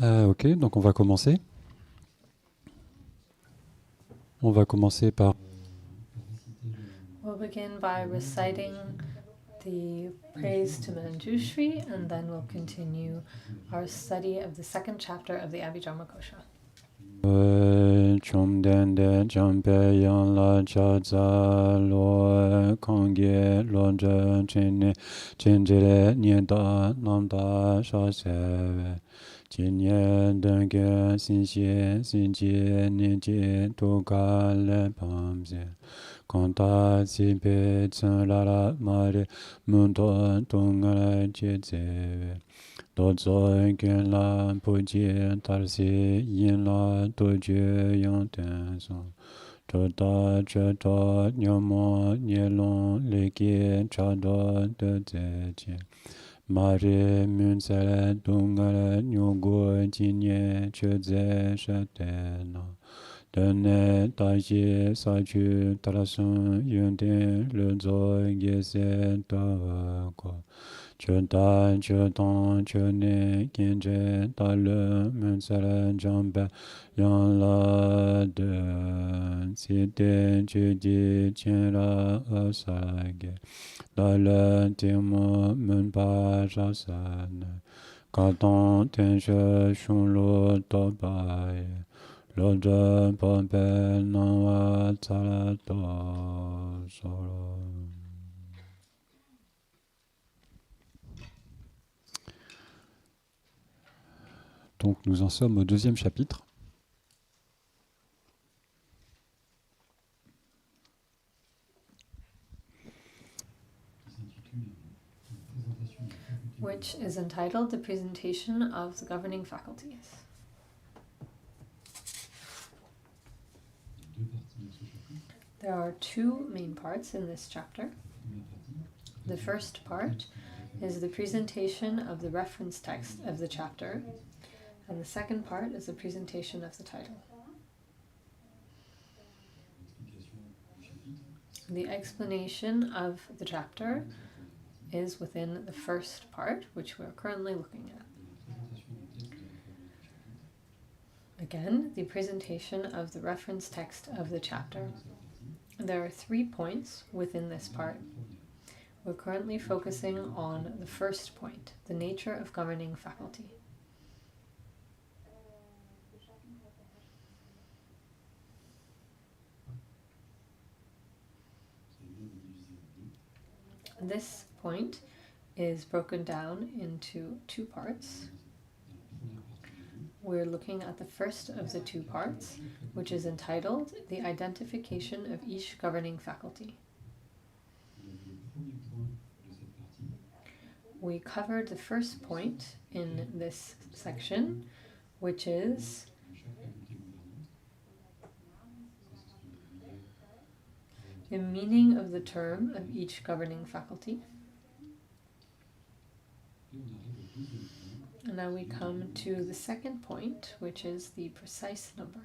Ok, donc on va commencer. On va commencer par... We'll begin by reciting the praise to Manjushri, and then we'll continue our study of the second chapter of the Abhidharmakosha. Chomdende champe yang la cha za lo kongye lo zhe chene chenjere nye da nam da sha se jin ye den ge xin xie xin jie nian jie tu ga le pam se kong ta si pe chen la la ma re mun to tung le jie ze Do zoi gen la po jie tar si yin la do jue yang ten song. Cho da che do nyo mo nye long le kie cha do de ze jie. Ma re mun se le dung le nyo go jin ye che ze she te na. De ne da jie sa ju tar song yun ten le zoi ge se da go. Chö da, chö tong, chö ne, kien che, da le, men se le, jang pe, yang la de, si te, chö di, chien la, e sa ge, da le, ti mo, men pa, sha sa ne, ka tong, ten she, shun lo, to ba ye, lo zhe, pa pe, nang wa, tsa la, to, so lo. Donc nous en sommes au deuxième chapitre. Which is entitled The Presentation of the Governing Faculties. There are two main parts in this chapter. The first part is the presentation of the reference text of the chapter, and the second part is the presentation of the title. The explanation of the chapter is within the first part, which we're currently looking at. Again, the presentation of the reference text of the chapter. There are 3 points within this part. We're currently focusing on the first point, the nature of governing faculty. This point is broken down into 2 parts. We're looking at the first of the 2 parts, which is entitled The Identification of Each Governing Faculty. We covered the first point in this section, which is the meaning of the term of each governing faculty. And now we come to the second point, which is the precise number.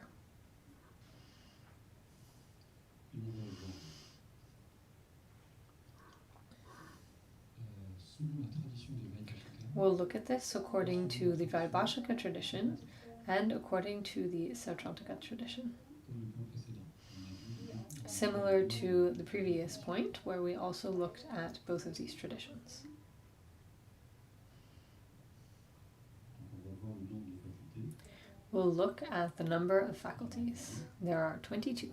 We'll look at this according to the Vaibhashika tradition and according to the Sautrantika tradition. Similar to the previous point, where we also looked at both of these traditions. We'll look at the number of faculties. There are 22,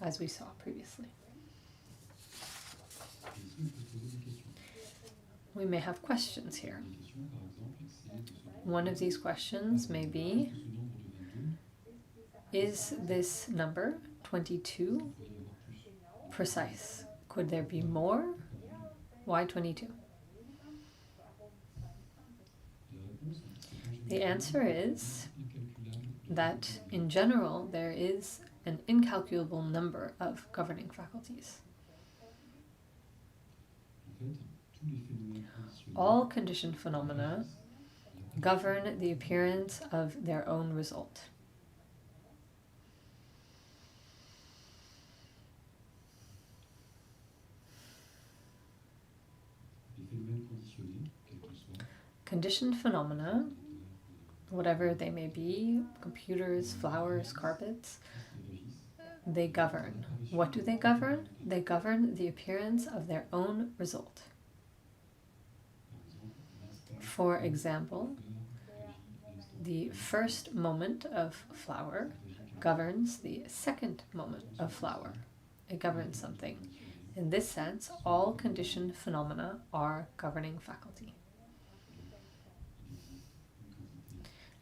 as we saw previously. We may have questions here. One of these questions may be, is this number 22 precise? Could there be more? Why 22? The answer is that in general there is an incalculable number of governing faculties. All conditioned phenomena govern the appearance of their own result. Conditioned phenomena, whatever they may be, computers, flowers, carpets, they govern. What do they govern? They govern the appearance of their own result. For example, the first moment of flower governs the second moment of flower. It governs something. In this sense, all conditioned phenomena are governing faculty.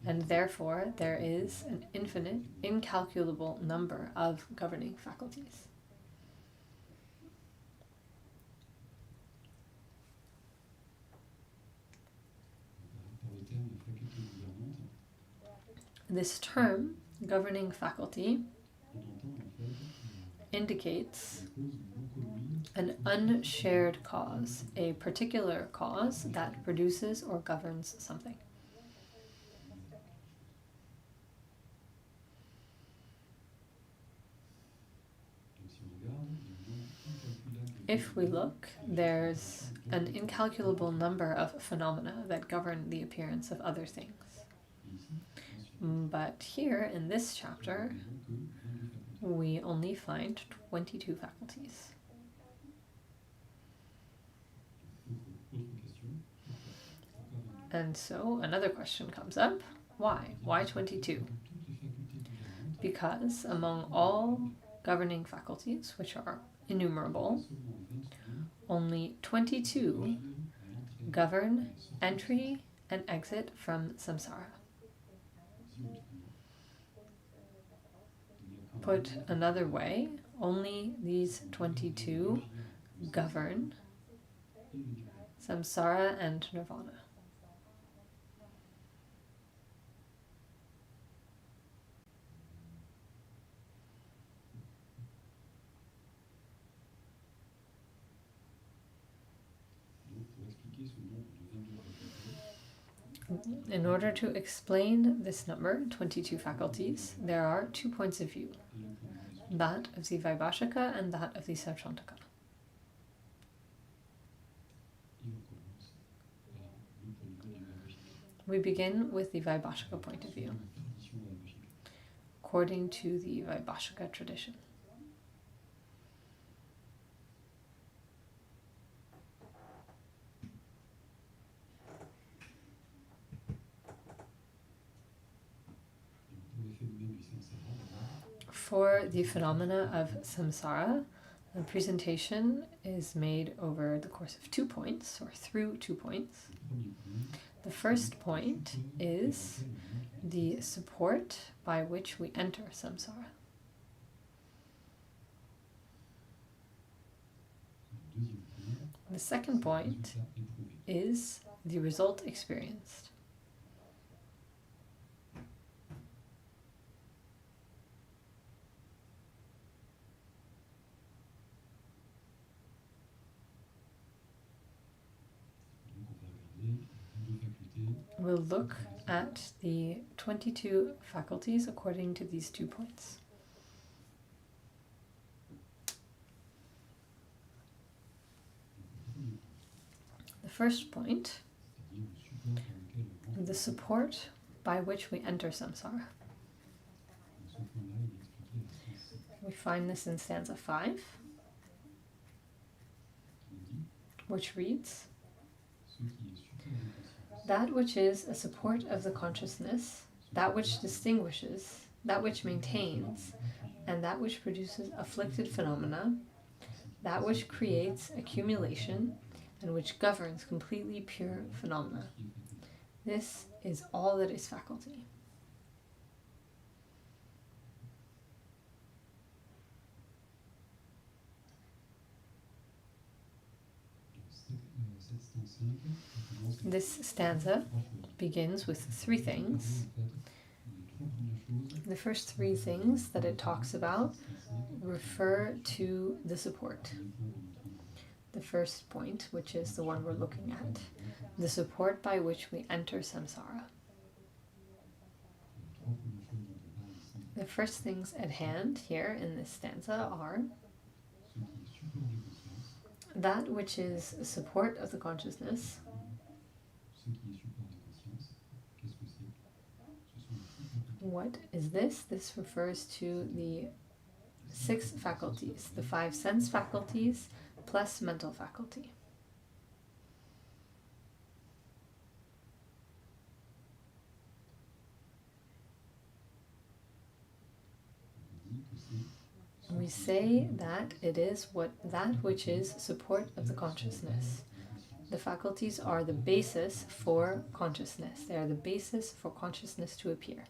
And therefore, there is an infinite, incalculable number of governing faculties. This term, governing faculty, indicates an unshared cause, a particular cause that produces or governs something. If we look, there's an incalculable number of phenomena that govern the appearance of other things. But here, in this chapter, we only find 22 faculties. And so another question comes up. Why? Why 22? Because among all governing faculties, which are innumerable, only 22 govern entry and exit from samsara. Put another way, only these 22 govern samsara and nirvana. In order to explain this number, 22 faculties, there are 2 points of view, that of the Vaibhashika and that of the Sautrantaka. We begin with the Vaibhashika point of view, according to the Vaibhashika tradition. For the phenomena of samsara, the presentation is made over the course of 2 points, or through 2 points. The first point is the support by which we enter samsara. The second point is the result experienced. We'll look at the 22 faculties according to these 2 points. The first point, the support by which we enter samsara. We find this in stanza 5, which reads, "That which is a support of the consciousness, that which distinguishes, that which maintains, and that which produces afflicted phenomena, that which creates accumulation, and which governs completely pure phenomena. This is all that is faculty." This stanza begins with 3 things. The first 3 things that it talks about refer to the support. The first point, which is the one we're looking at, the support by which we enter samsara. The first things at hand here in this stanza are that which is a support of the consciousness. What is this? This refers to the 6 faculties, the 5 sense faculties plus mental faculty. We say that it is that which is support of the consciousness. The faculties are the basis for consciousness. They are the basis for consciousness to appear.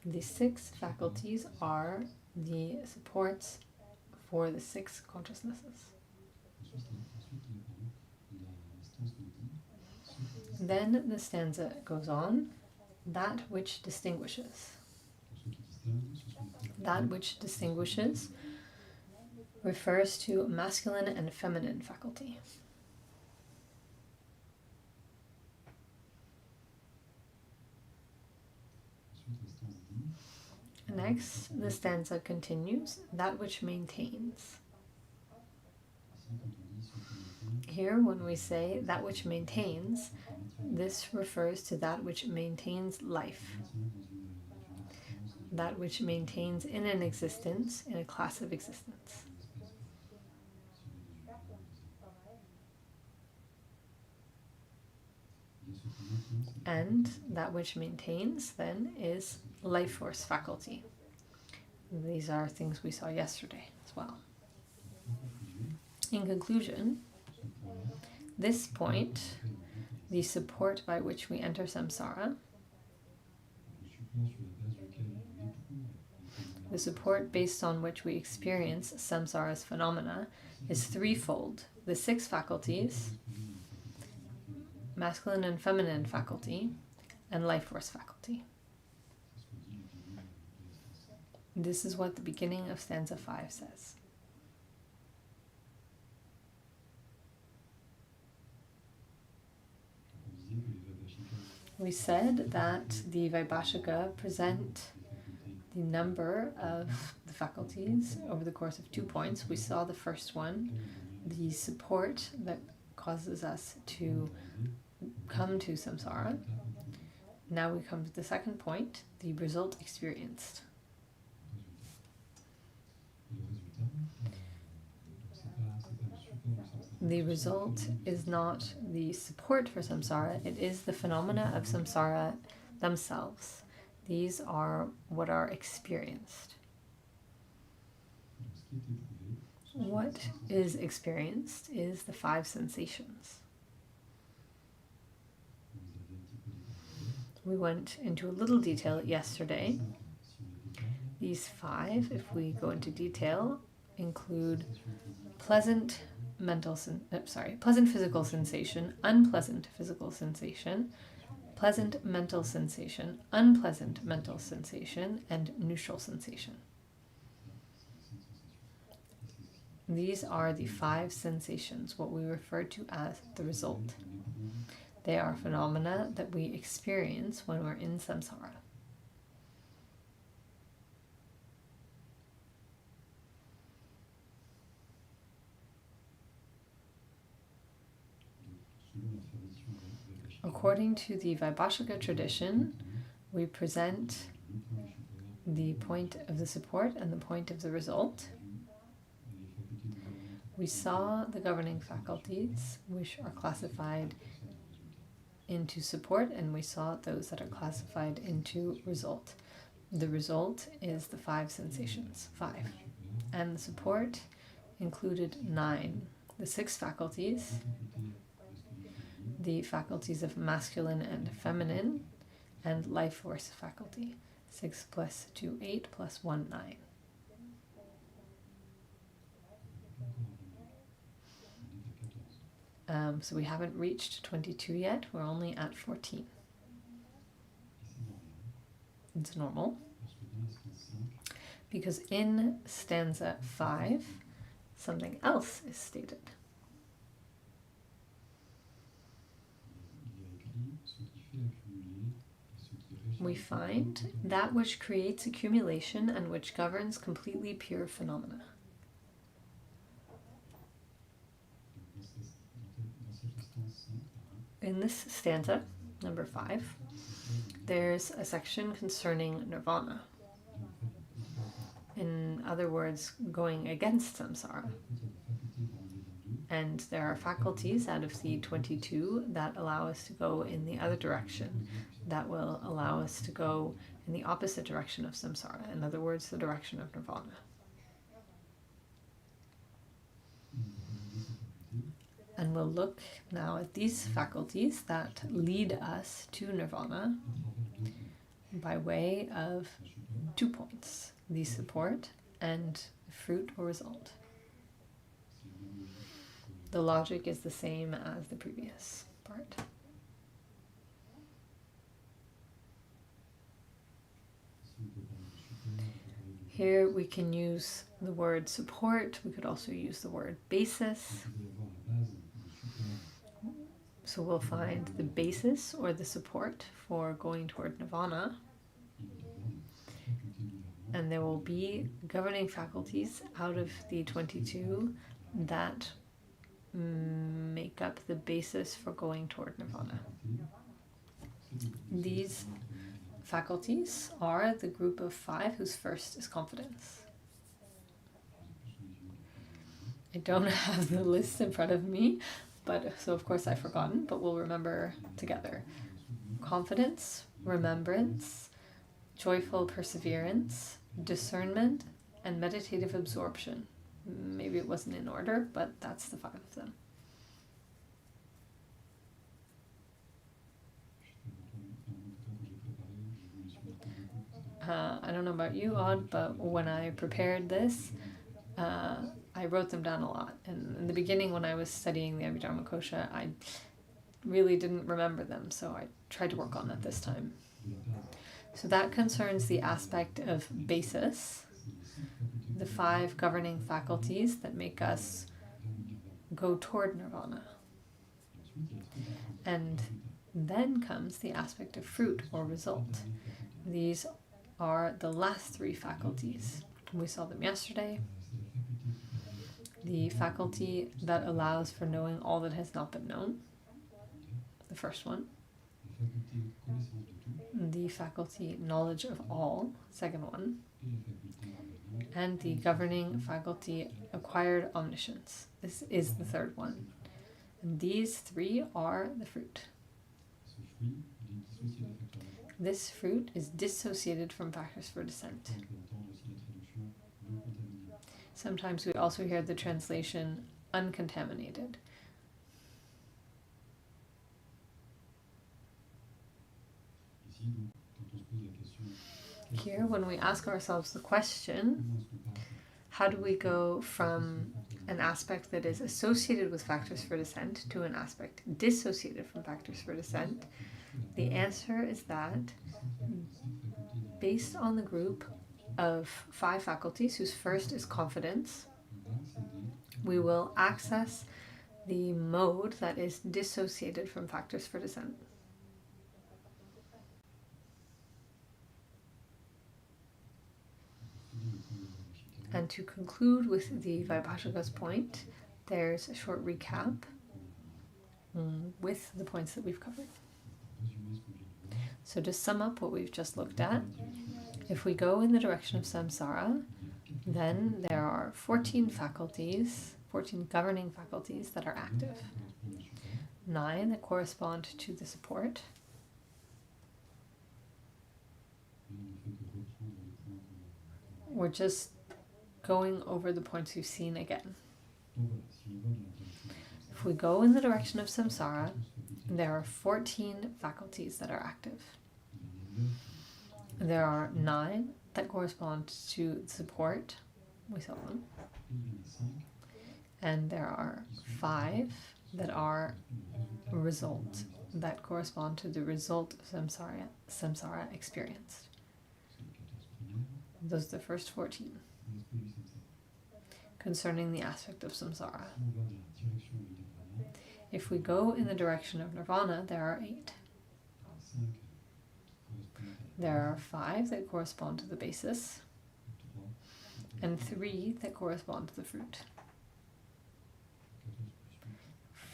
The 6 faculties are the supports for the 6 consciousnesses. Then the stanza goes on, that which distinguishes. That which distinguishes refers to masculine and feminine faculty. Next, the stanza continues, that which maintains. Here, when we say that which maintains, this refers to that which maintains life. That which maintains in an existence, in a class of existence. And that which maintains, then, is life force faculty. These are things we saw yesterday as well. In conclusion, this point, the support by which we enter samsara, the support based on which we experience samsara's phenomena, is threefold. The 6 faculties, masculine and feminine faculty, and life force faculty. This is what the beginning of stanza 5 says. We said that the Vaibhashika present the number of the faculties over the course of 2 points. We saw the first one, the support that causes us to come to samsara. Now we come to the second point, the result experienced. The result is not the support for samsara, it is the phenomena of samsara themselves. These are what are experienced. What is experienced is the 5 sensations. We went into a little detail yesterday. These 5, if we go into detail, include pleasant physical sensation, unpleasant physical sensation, pleasant mental sensation, unpleasant mental sensation, and neutral sensation. These are the 5 sensations, what we refer to as the result. They are phenomena that we experience when we're in samsara. According to the Vaibhashika tradition, we present the point of the support and the point of the result. We saw the governing faculties, which are classified into support, and we saw those that are classified into result. The result is the 5 sensations, 5. And the support included 9. The 6 faculties, the faculties of masculine and feminine, and life force faculty. 6 plus 2, 8, plus 1, 9. So we haven't reached 22 yet, we're only at 14. It's normal, because in stanza 5, something else is stated. We find that which creates accumulation and which governs completely pure phenomena. in this stanza, number 5, there's a section concerning nirvana. In other words, going against samsara. And there are faculties out of the 22 that allow us to go in the other direction, that will allow us to go in the opposite direction of samsara. In other words, the direction of nirvana. And we'll look now at these faculties that lead us to nirvana by way of 2 points, the support and fruit or result. The logic is the same as the previous part. Here we can use the word support, we could also use the word basis. So we'll find the basis or the support for going toward nirvana. And there will be governing faculties out of the 22 that make up the basis for going toward nirvana. These faculties are the group of 5 whose first is confidence. I don't have the list in front of me, so of course I've forgotten, but we'll remember together. Confidence, remembrance, joyful perseverance, discernment, and meditative absorption. Maybe it wasn't in order, but that's the 5 of them. I don't know about you, Odd, but when I prepared this, I wrote them down a lot. And in the beginning, when I was studying the Abhidharmakosha, I really didn't remember them, so I tried to work on that this time. So that concerns the aspect of basis, the 5 governing faculties that make us go toward nirvana. And then comes the aspect of fruit or result. These are the last 3 faculties. We saw them yesterday. The faculty that allows for knowing all that has not been known, the first one. The faculty knowledge of all, second one. And the governing faculty acquired omniscience. This is the third one. And these 3 are the fruit. This fruit is dissociated from factors for descent. Sometimes we also hear the translation uncontaminated. Here, when we ask ourselves the question, how do we go from an aspect that is associated with factors for descent to an aspect dissociated from factors for descent? The answer is that, based on the group of 5 faculties whose first is confidence, we will access the mode that is dissociated from factors for descent. And to conclude with the Vaibhashika's point, there's a short recap with the points that we've covered. So to sum up what we've just looked at, if we go in the direction of samsara, then there are 14 faculties, 14 governing faculties that are active. 9 that correspond to the support. We're just going over the points we've seen again. If we go in the direction of samsara, there are 14 faculties that are active. There are 9 that correspond to support. We saw them. And there are 5 that are result, that correspond to the result of samsara experienced. Those are the first 14. Concerning the aspect of samsara. If we go in the direction of nirvana, there are 8. There are 5 that correspond to the basis, and 3 that correspond to the fruit.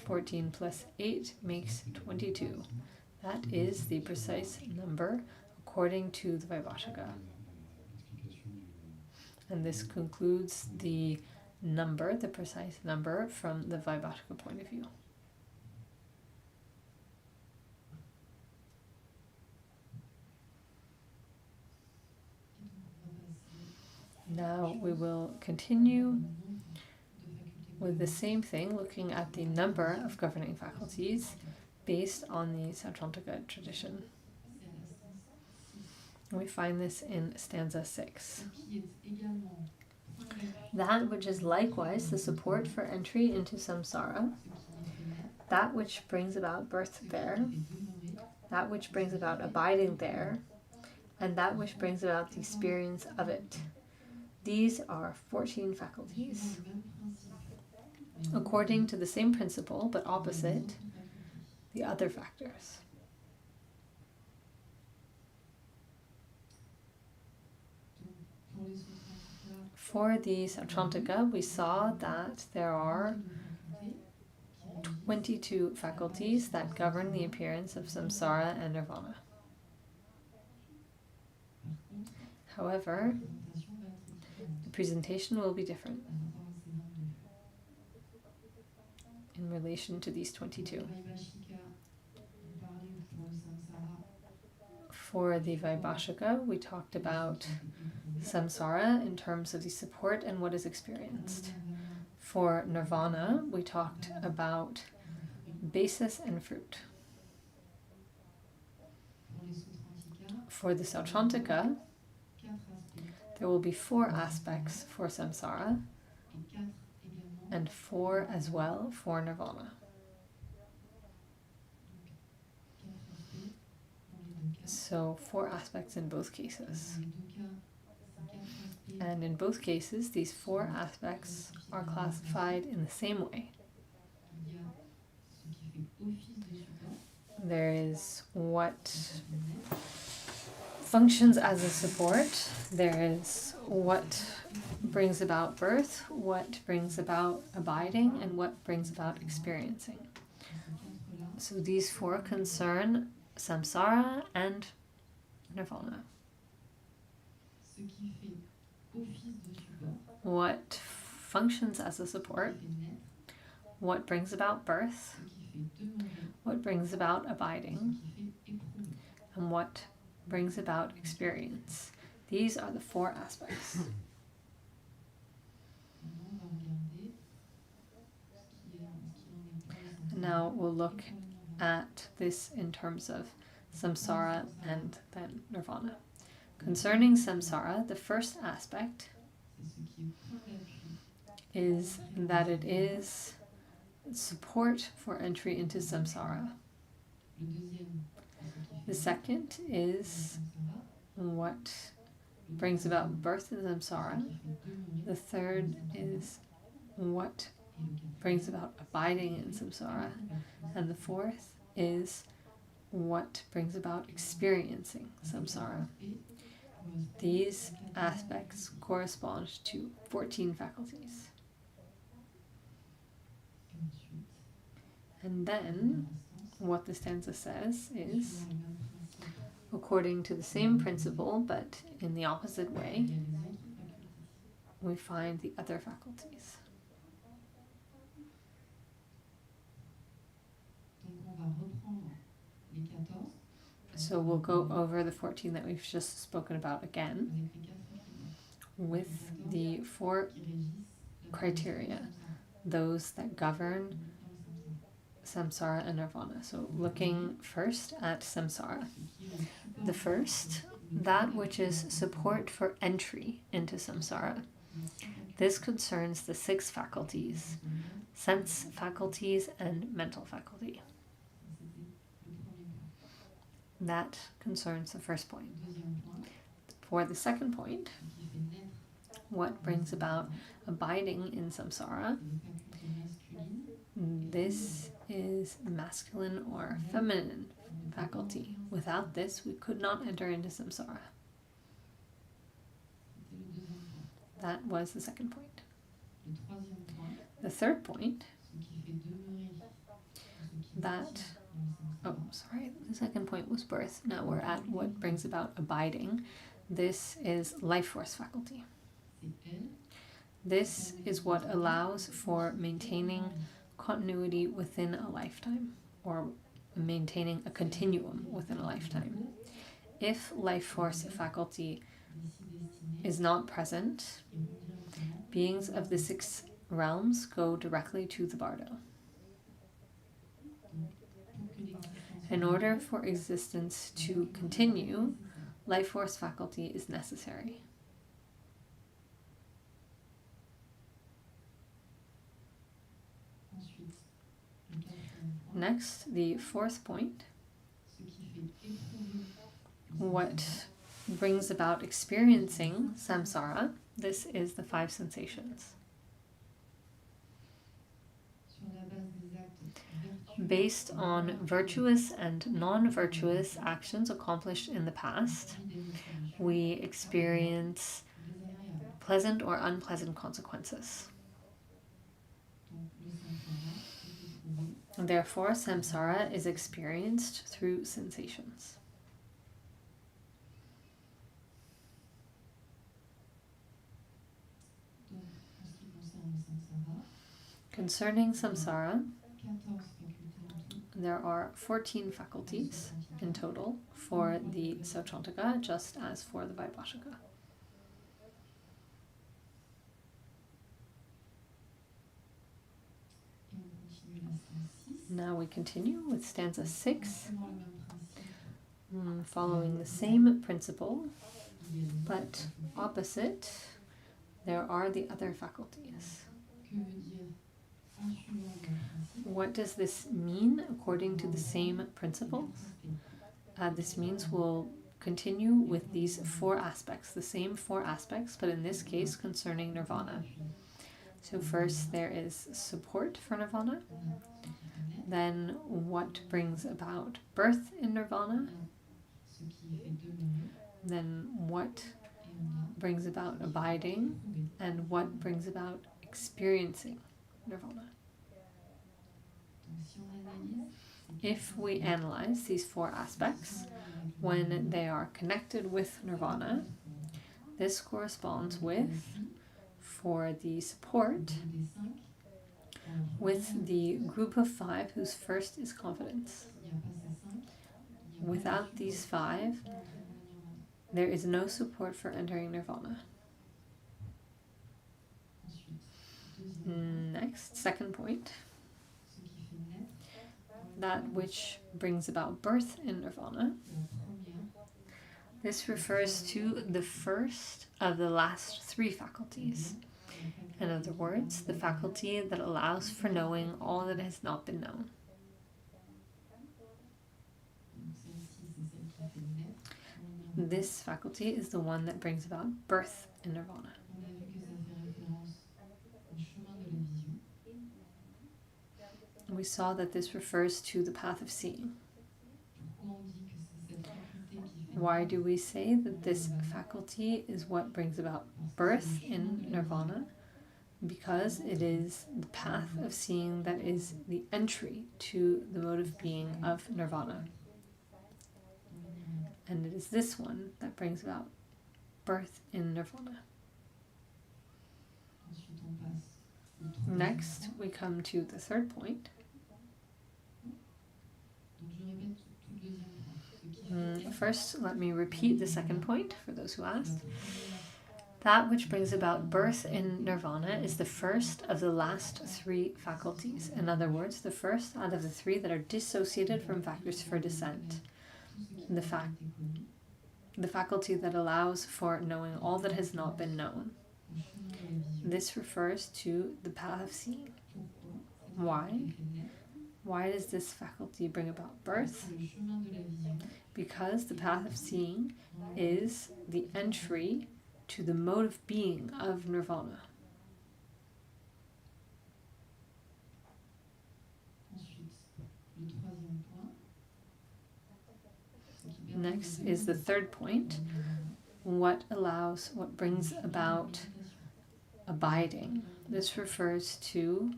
14 plus 8 makes 22. That is the precise number according to the Vaibhashika. And this concludes the number, the precise number, from the Vaibhashika point of view. Now we will continue with the same thing, looking at the number of governing faculties based on the Sautrantika tradition. We find this in stanza 6. That which is likewise the support for entry into samsara, that which brings about birth there, that which brings about abiding there, and that which brings about the experience of it. These are 14 faculties. According to the same principle, but opposite the other factors. For the Sautrantika, we saw that there are 22 faculties that govern the appearance of samsara and nirvana. However, the presentation will be different in relation to these 22. For the Vaibhashika, we talked about samsara in terms of the support and what is experienced. For nirvana, we talked about basis and fruit. For the Sautrantika, there will be 4 aspects for samsara and 4 as well for nirvana. So 4 aspects in both cases. And in both cases, these 4 aspects are classified in the same way. There is what functions as a support, there is what brings about birth, what brings about abiding, and what brings about experiencing. So these 4 concern samsara and nirvana. What functions as a support, what brings about birth, what brings about abiding, and what brings about experience. These are the 4 aspects. Now we'll look at this in terms of samsara and then nirvana. Concerning samsara, the first aspect is that it is support for entry into samsara. The second is what brings about birth in samsara. The third is what brings about abiding in samsara. And the fourth is what brings about experiencing samsara. These aspects correspond to 14 faculties. And then, what the stanza says is, according to the same principle, but in the opposite way, we find the other faculties. So we'll go over the 14 that we've just spoken about again with the 4 criteria, those that govern samsara and nirvana. So looking first at samsara. The first, that which is support for entry into samsara. This concerns the 6 faculties, sense faculties and mental faculty. That concerns the first point. For the second point, what brings about abiding in samsara, this is masculine or feminine faculty. Without this, we could not enter into samsara. That was the second point. The third point, that, oh, sorry, the second point was birth. Now we're at what brings about abiding. This is life force faculty. This is what allows for maintaining continuity within a lifetime, or maintaining a continuum within a lifetime. If life force faculty is not present, beings of the 6 realms go directly to the bardo. In order for existence to continue, life force faculty is necessary. Next, the 4th point. What brings about experiencing samsara? This is the 5 sensations. Based on virtuous and non-virtuous actions accomplished in the past, we experience pleasant or unpleasant consequences. Therefore, samsara is experienced through sensations. Concerning samsara, there are 14 faculties in total for the Sauchantaka, just as for the Vaibhashika. Now we continue with stanza 6, following the same principle, but opposite, there are the other faculties. What does this mean according to the same principles? This means we'll continue with these 4 aspects, the same 4 aspects, but in this case concerning nirvana. So first there is support for nirvana, then what brings about birth in nirvana, then what brings about abiding, and what brings about experiencing nirvana. If we analyze these 4 aspects, when they are connected with nirvana, this corresponds with, for the support, with the group of 5 whose first is confidence. Without these 5, there is no support for entering nirvana. Next, second point. That which brings about birth in nirvana. This refers to the first of the last 3 faculties. In other words, the faculty that allows for knowing all that has not been known. This faculty is the one that brings about birth in nirvana. We saw that this refers to the path of seeing. Why do we say that this faculty is what brings about birth in nirvana? Because it is the path of seeing that is the entry to the mode of being of nirvana. And it is this one that brings about birth in nirvana. Next, we come to the 3rd point. First, let me repeat the 2nd point for those who asked. That which brings about birth in nirvana is the first of the last 3 faculties. In other words, the first out of the 3 that are dissociated from factors for descent. The faculty that allows for knowing all that has not been known. This refers to the path of seeing. Why? Why does this faculty bring about birth? Because the path of seeing is the entry to the mode of being of nirvana. Next is the 3rd point. What brings about abiding? This refers to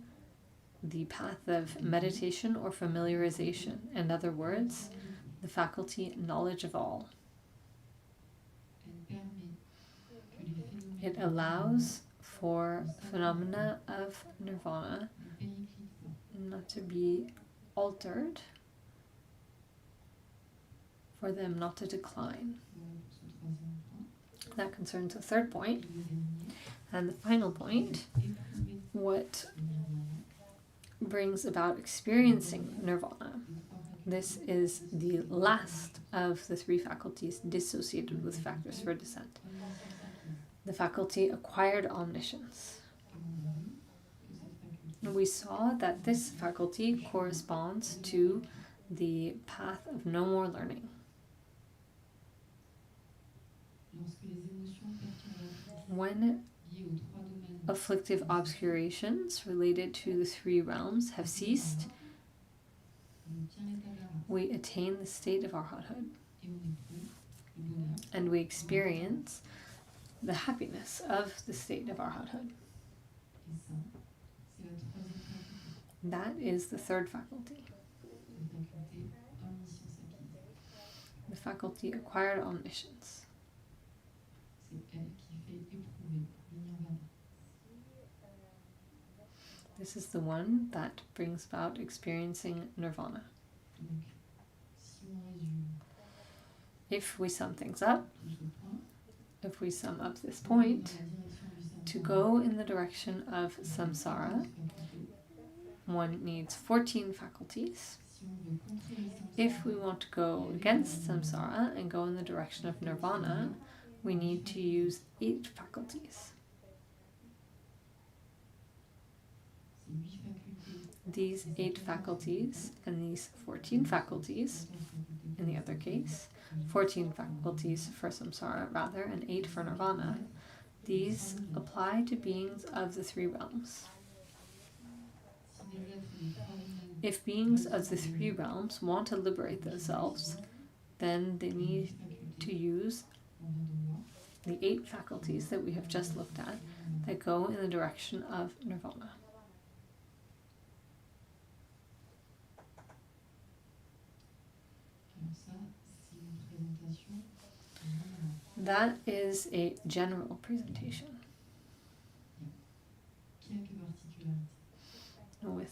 the path of meditation or familiarization. In other words, the faculty knowledge of all. It allows for phenomena of nirvana not to be altered, for them not to decline. That concerns the third point. And the final point, what brings about experiencing nirvana. This is the last of the three faculties dissociated with factors for descent. The faculty acquired omniscience. We saw that this faculty corresponds to the path of no more learning. When afflictive obscurations related to the three realms have ceased, we attain the state of arhathood, and we experience the happiness of the state of arhathood. That is the third faculty. The faculty acquired omniscience. This is the one that brings about experiencing nirvana. If we sum things up, if we sum up this point, to go in the direction of samsara, one needs 14 faculties. If we want to go against samsara and go in the direction of nirvana, we need to use 8 faculties. These 8 faculties and these 14 faculties, in the other case, 14 faculties for samsara rather, and 8 for nirvana, these apply to beings of the three realms. If beings of the three realms want to liberate themselves, then they need to use the 8 faculties that we have just looked at that go in the direction of nirvana. That is a general presentation, with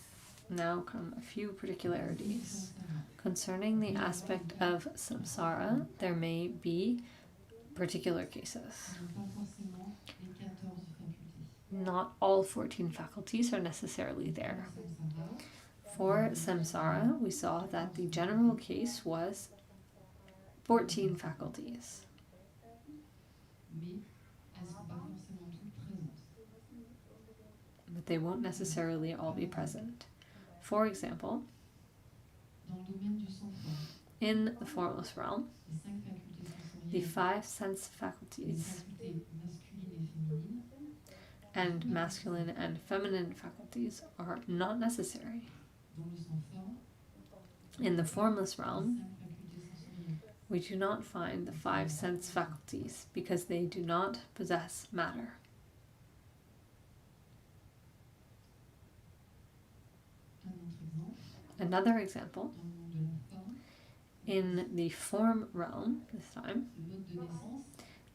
now come a few particularities. Concerning the aspect of samsara, there may be particular cases. Not all 14 faculties are necessarily there. For samsara, we saw that the general case was 14 faculties. But they won't necessarily all be present. For example, in the formless realm, the 5 sense faculties and masculine and feminine faculties are not necessary. In the formless realm, we do not find the 5 sense faculties because they do not possess matter. Another example, in the form realm this time,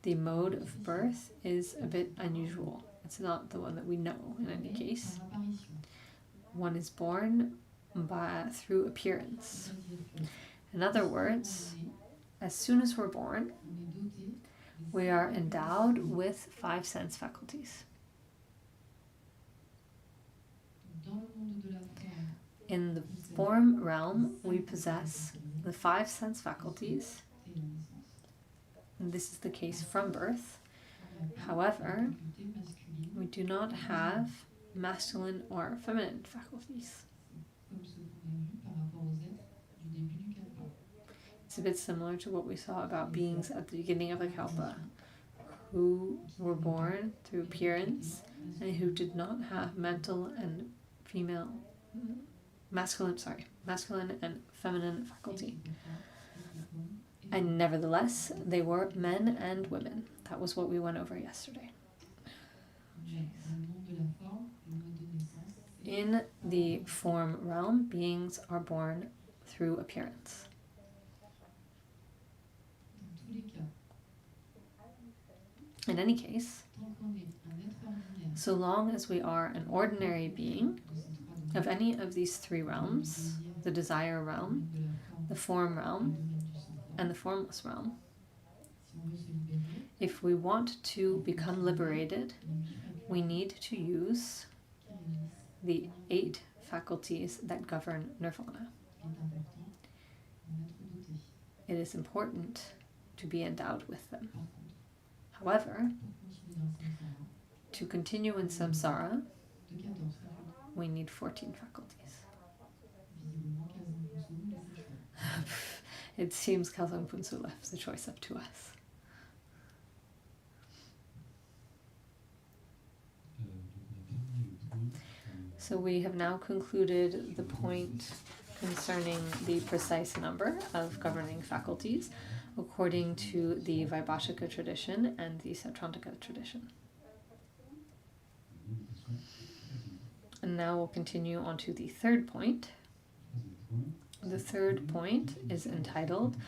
the mode of birth is a bit unusual. It's not the one that we know in any case. One is born through appearance. In other words, as soon as we're born, we are endowed with 5 sense faculties. In the form realm, we possess the 5 sense faculties, and this is the case from birth. However, we do not have masculine or feminine faculties. It's a bit similar to what we saw about beings at the beginning of the Kalpa, who were born through appearance and who did not have mental and masculine and feminine faculty. And nevertheless, they were men and women. That was what we went over yesterday. In the form realm, beings are born through appearance. In any case, so long as we are an ordinary being of any of these three realms, the desire realm, the form realm, and the formless realm, if we want to become liberated, we need to use the 8 faculties that govern nirvana. It is important to be endowed with them. However, to continue in samsara, we need 14 faculties. It seems Khelzang Puntso left the choice up to us. So we have now concluded the point concerning the precise number of governing faculties according to the Vaibhashika tradition and the Sautrantika tradition. And now we'll continue on to the third point. The third point is entitled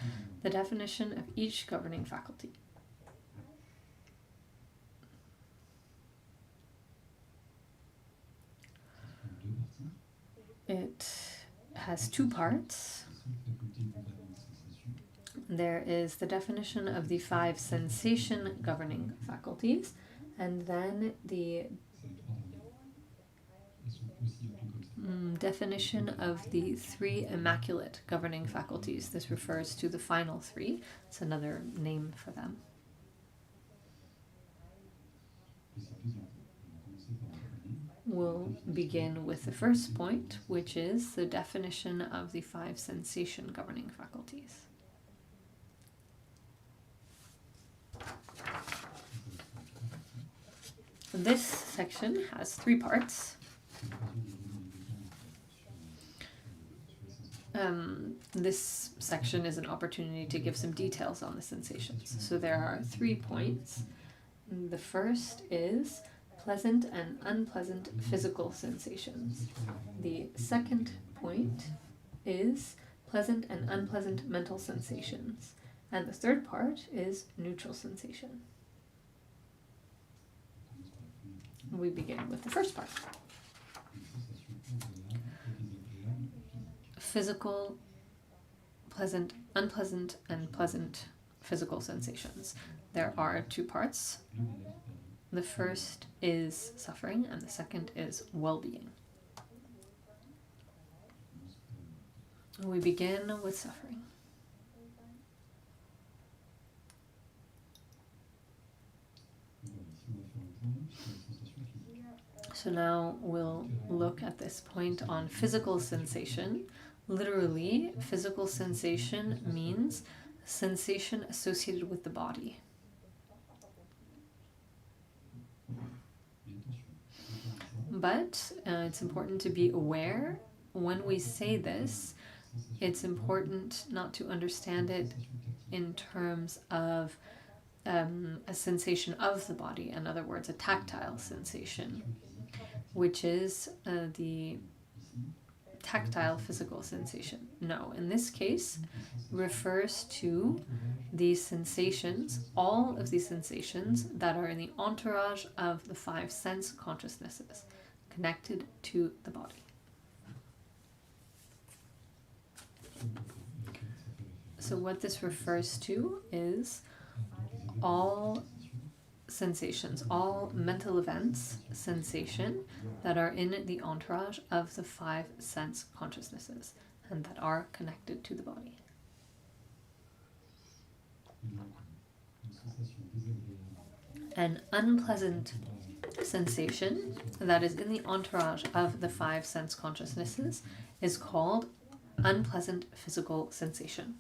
The Definition of Each Governing Faculty. It has 2 parts. There is the definition of the 5 sensation governing faculties, and then the definition of the 3 immaculate governing faculties. This refers to the final 3. It's another name for them. We'll begin with the first point, which is the definition of the 5 sensation governing faculties. This section has 3 parts. This section is an opportunity to give some details on the sensations. So there are 3 points. The first is pleasant and unpleasant physical sensations. The second point is pleasant and unpleasant mental sensations. And the third part is neutral sensation. We begin with the first part. Physical, pleasant, unpleasant, and pleasant physical sensations. There are 2 parts. The first is suffering, and the second is well-being. We begin with suffering. So now we'll look at this point on physical sensation. Literally, physical sensation means sensation associated with the body. But it's important to be aware when we say this, it's important not to understand it in terms of a sensation of the body, in other words, a tactile sensation, which is the tactile physical sensation. No, in this case, refers to these sensations, all of these sensations that are in the entourage of the 5 sense consciousnesses connected to the body. So what this refers to is all sensations, all mental events, sensation, that are in the entourage of the 5 sense consciousnesses and that are connected to the body. An unpleasant sensation that is in the entourage of the 5 sense consciousnesses is called unpleasant physical sensation.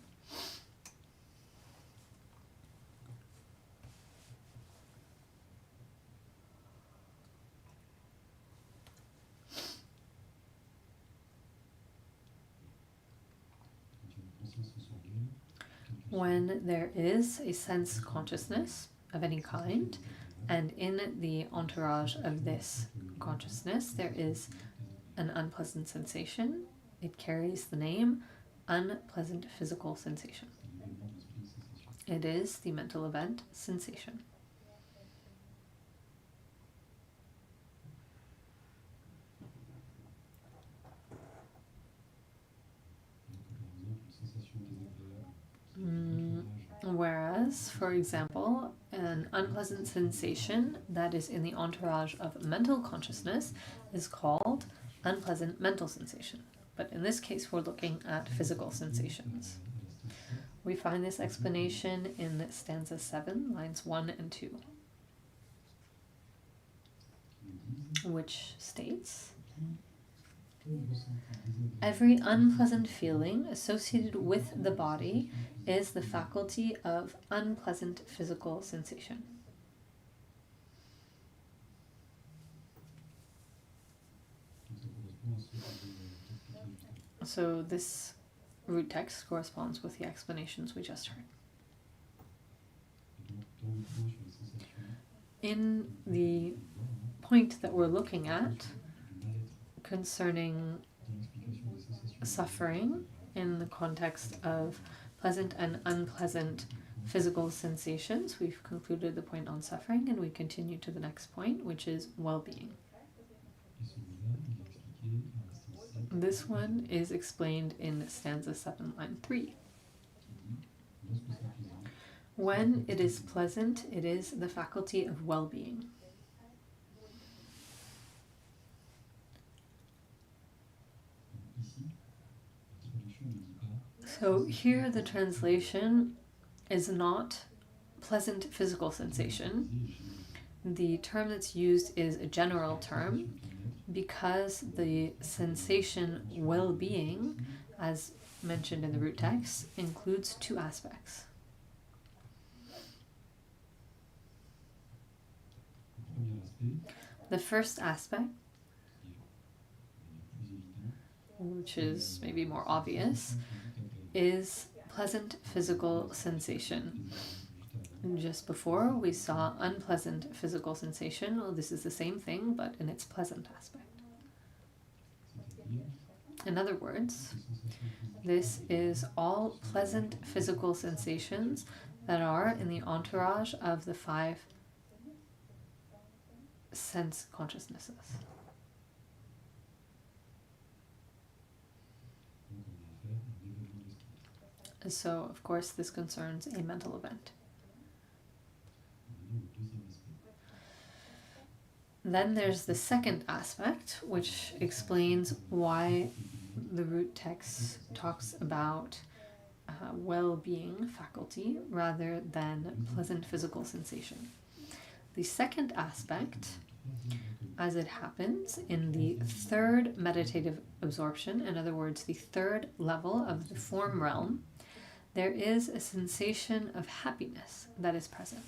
When there is a sense consciousness of any kind, and in the entourage of this consciousness there is an unpleasant sensation, it carries the name unpleasant physical sensation. It is the mental event sensation. Whereas, for example, an unpleasant sensation that is in the entourage of mental consciousness is called unpleasant mental sensation. But in this case, we're looking at physical sensations. We find this explanation in stanza 7, lines 1 and 2, which states, "Every unpleasant feeling associated with the body is the faculty of unpleasant physical sensation." So this root text corresponds with the explanations we just heard. In the point that we're looking at concerning suffering in the context of pleasant and unpleasant physical sensations, we've concluded the point on suffering, and we continue to the next point, which is well-being. This one is explained in stanza 7, line 3. When it is pleasant, it is the faculty of well-being. So here the translation is not pleasant physical sensation. The term that's used is a general term because the sensation well-being, as mentioned in the root text, includes two aspects. The first aspect, which is maybe more obvious, is pleasant physical sensation. Just before we saw unpleasant physical sensation. Well, this is the same thing, but in its pleasant aspect. In other words, this is all pleasant physical sensations that are in the entourage of the 5 sense consciousnesses. So, of course, this concerns a mental event. Then there's the second aspect, which explains why the root text talks about well-being faculty rather than pleasant physical sensation. The second aspect, as it happens in the third meditative absorption, in other words, the third level of the form realm, there is a sensation of happiness that is present.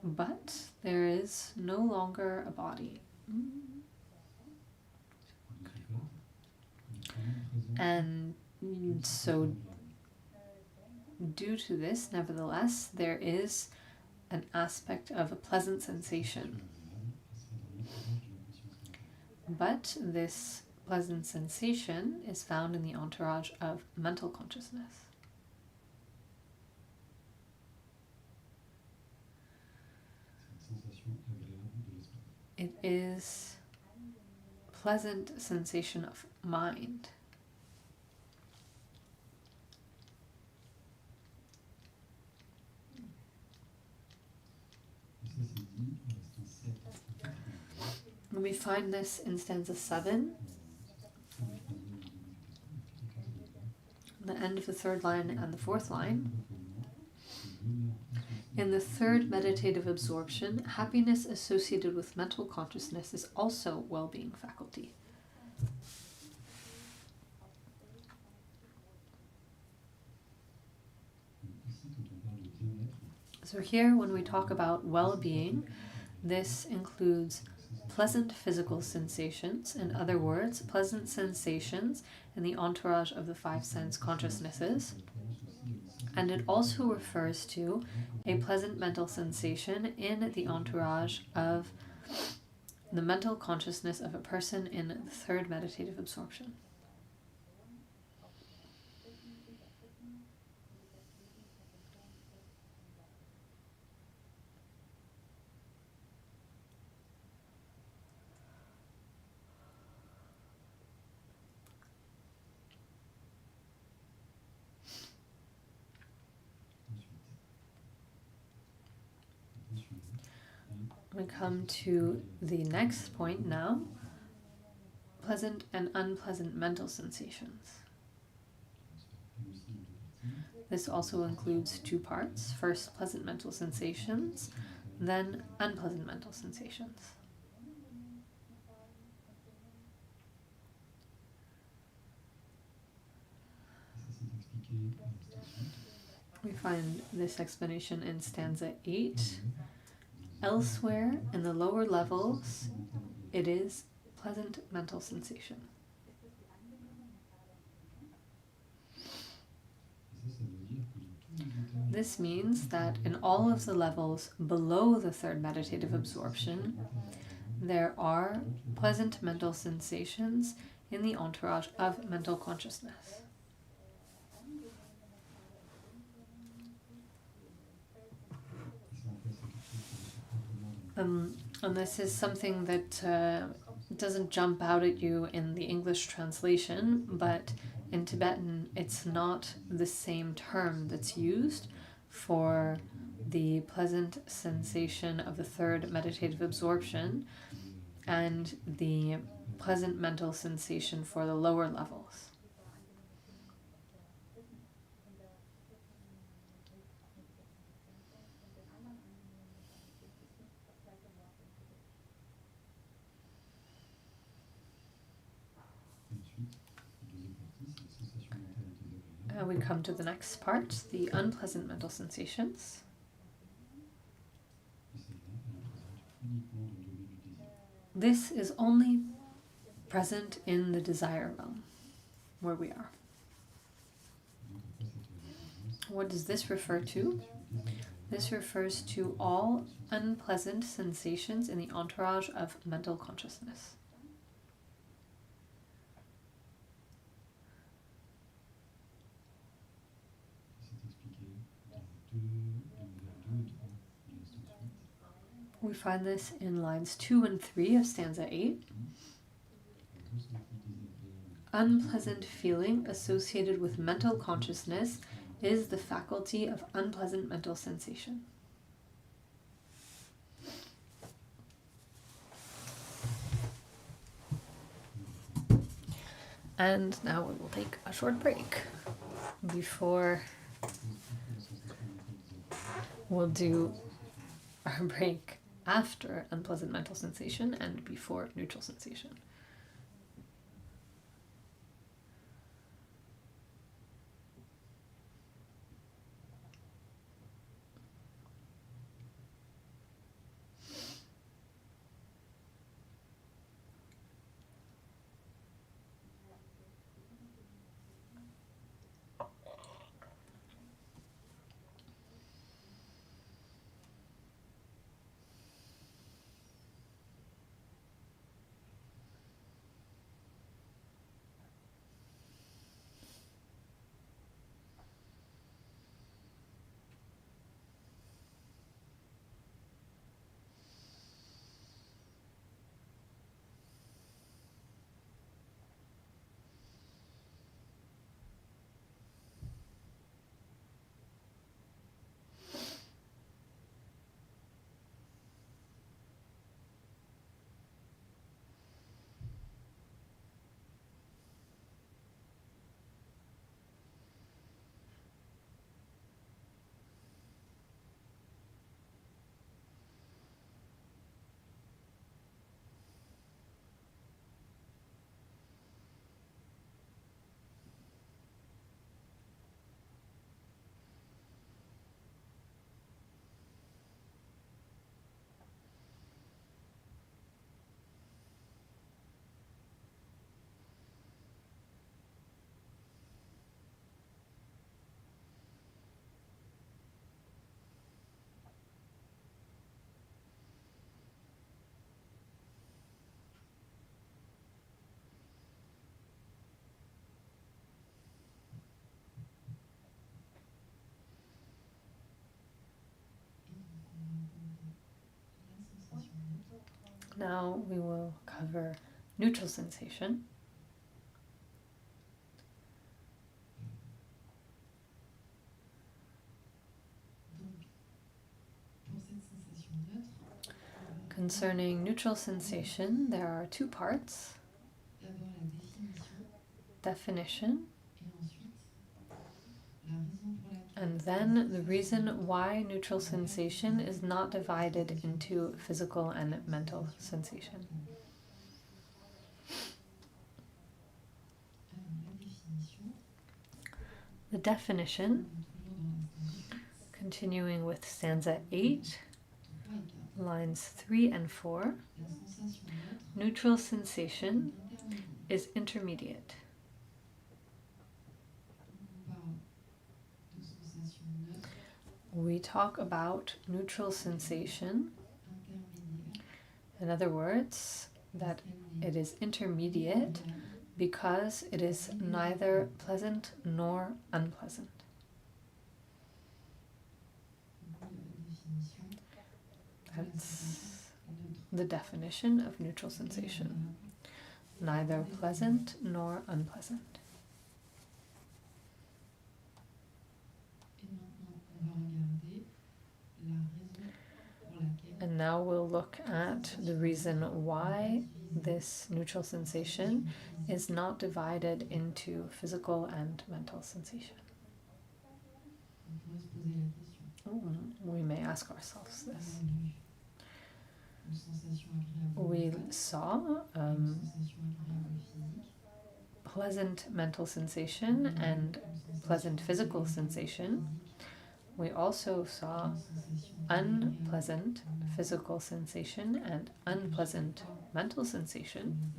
But there is no longer a body. And so, due to this, nevertheless, there is an aspect of a pleasant sensation. But this pleasant sensation is found in the entourage of mental consciousness. It is pleasant sensation of mind. We find this in stanza 7, the end of the 3rd line and the 4th line. In the third meditative absorption, happiness associated with mental consciousness is also well-being faculty. So here, when we talk about well-being, this includes pleasant physical sensations, in other words, pleasant sensations in the entourage of the 5 sense consciousnesses, and it also refers to a pleasant mental sensation in the entourage of the mental consciousness of a person in the third meditative absorption. We come to the next point now, pleasant and unpleasant mental sensations. This also includes two parts. First, pleasant mental sensations, then unpleasant mental sensations. We find this explanation in stanza 8. Elsewhere, in the lower levels, it is pleasant mental sensation. This means that in all of the levels below the third meditative absorption, there are pleasant mental sensations in the entourage of mental consciousness. And this is something that doesn't jump out at you in the English translation, but in Tibetan it's not the same term that's used for the pleasant sensation of the third meditative absorption and the pleasant mental sensation for the lower levels. We come to the next part, the unpleasant mental sensations. This is only present in the desire realm, where we are. What does this refer to? This refers to all unpleasant sensations in the entourage of mental consciousness. We find this in lines 2 and 3 of stanza 8. Unpleasant feeling associated with mental consciousness is the faculty of unpleasant mental sensation. And now we will take a short break before we'll do our break after unpleasant mental sensation and before neutral sensation. Now we will cover neutral sensation. Concerning neutral sensation, there are two parts: definition, and then the reason why neutral sensation is not divided into physical and mental sensation. The definition, continuing with stanza 8, lines 3 and 4, neutral sensation is intermediate. We talk about neutral sensation, in other words, that it is intermediate because it is neither pleasant nor unpleasant. That's the definition of neutral sensation. Neither pleasant nor unpleasant. And now we'll look at the reason why this neutral sensation is not divided into physical and mental sensation. We may ask ourselves this. We saw pleasant mental sensation and pleasant physical sensation. We also saw unpleasant physical sensation and unpleasant mental sensation.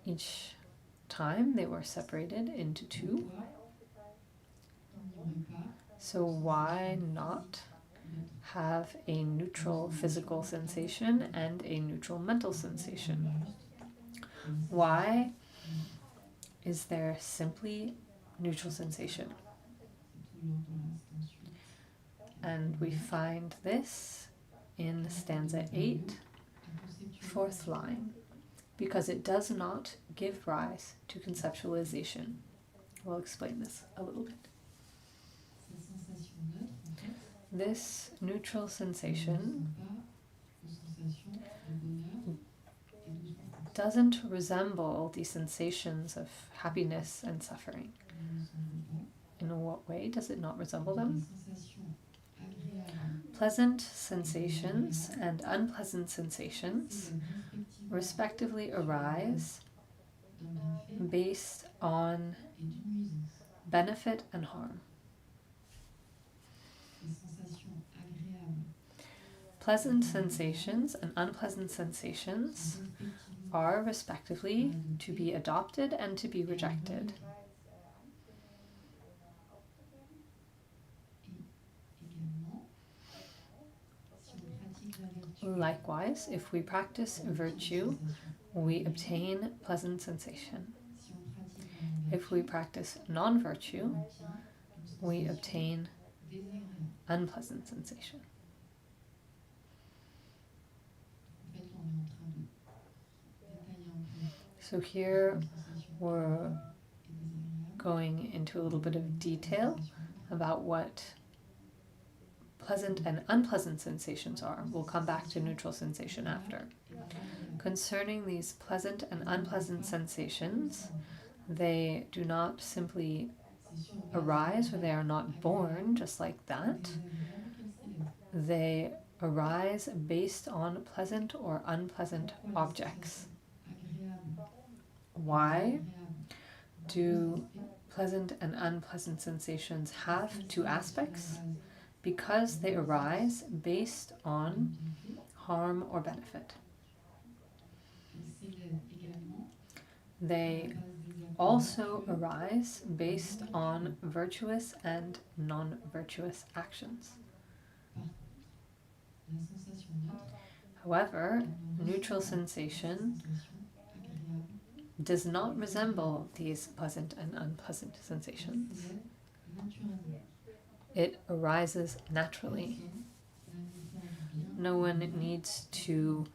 Each time they were separated into two. So why not have a neutral physical sensation and a neutral mental sensation? Why is there simply neutral sensation? And we find this in stanza 8, 4th line, because it does not give rise to conceptualization. We'll explain this a little bit. This neutral sensation doesn't resemble the sensations of happiness and suffering. In what way does it not resemble them? Pleasant sensations and unpleasant sensations respectively arise based on benefit and harm. Pleasant sensations and unpleasant sensations are respectively to be adopted and to be rejected. Likewise, if we practice virtue, we obtain pleasant sensation. If we practice non-virtue, we obtain unpleasant sensation. So here we're going into a little bit of detail about what pleasant and unpleasant sensations are. We'll come back to neutral sensation after. Concerning these pleasant and unpleasant sensations, they do not simply arise, or they are not born just like that. They arise based on pleasant or unpleasant objects. Why do pleasant and unpleasant sensations have two aspects? Because they arise based on harm or benefit. They also arise based on virtuous and non-virtuous actions. However, neutral sensation does not resemble these pleasant and unpleasant sensations. It arises naturally. No one needs to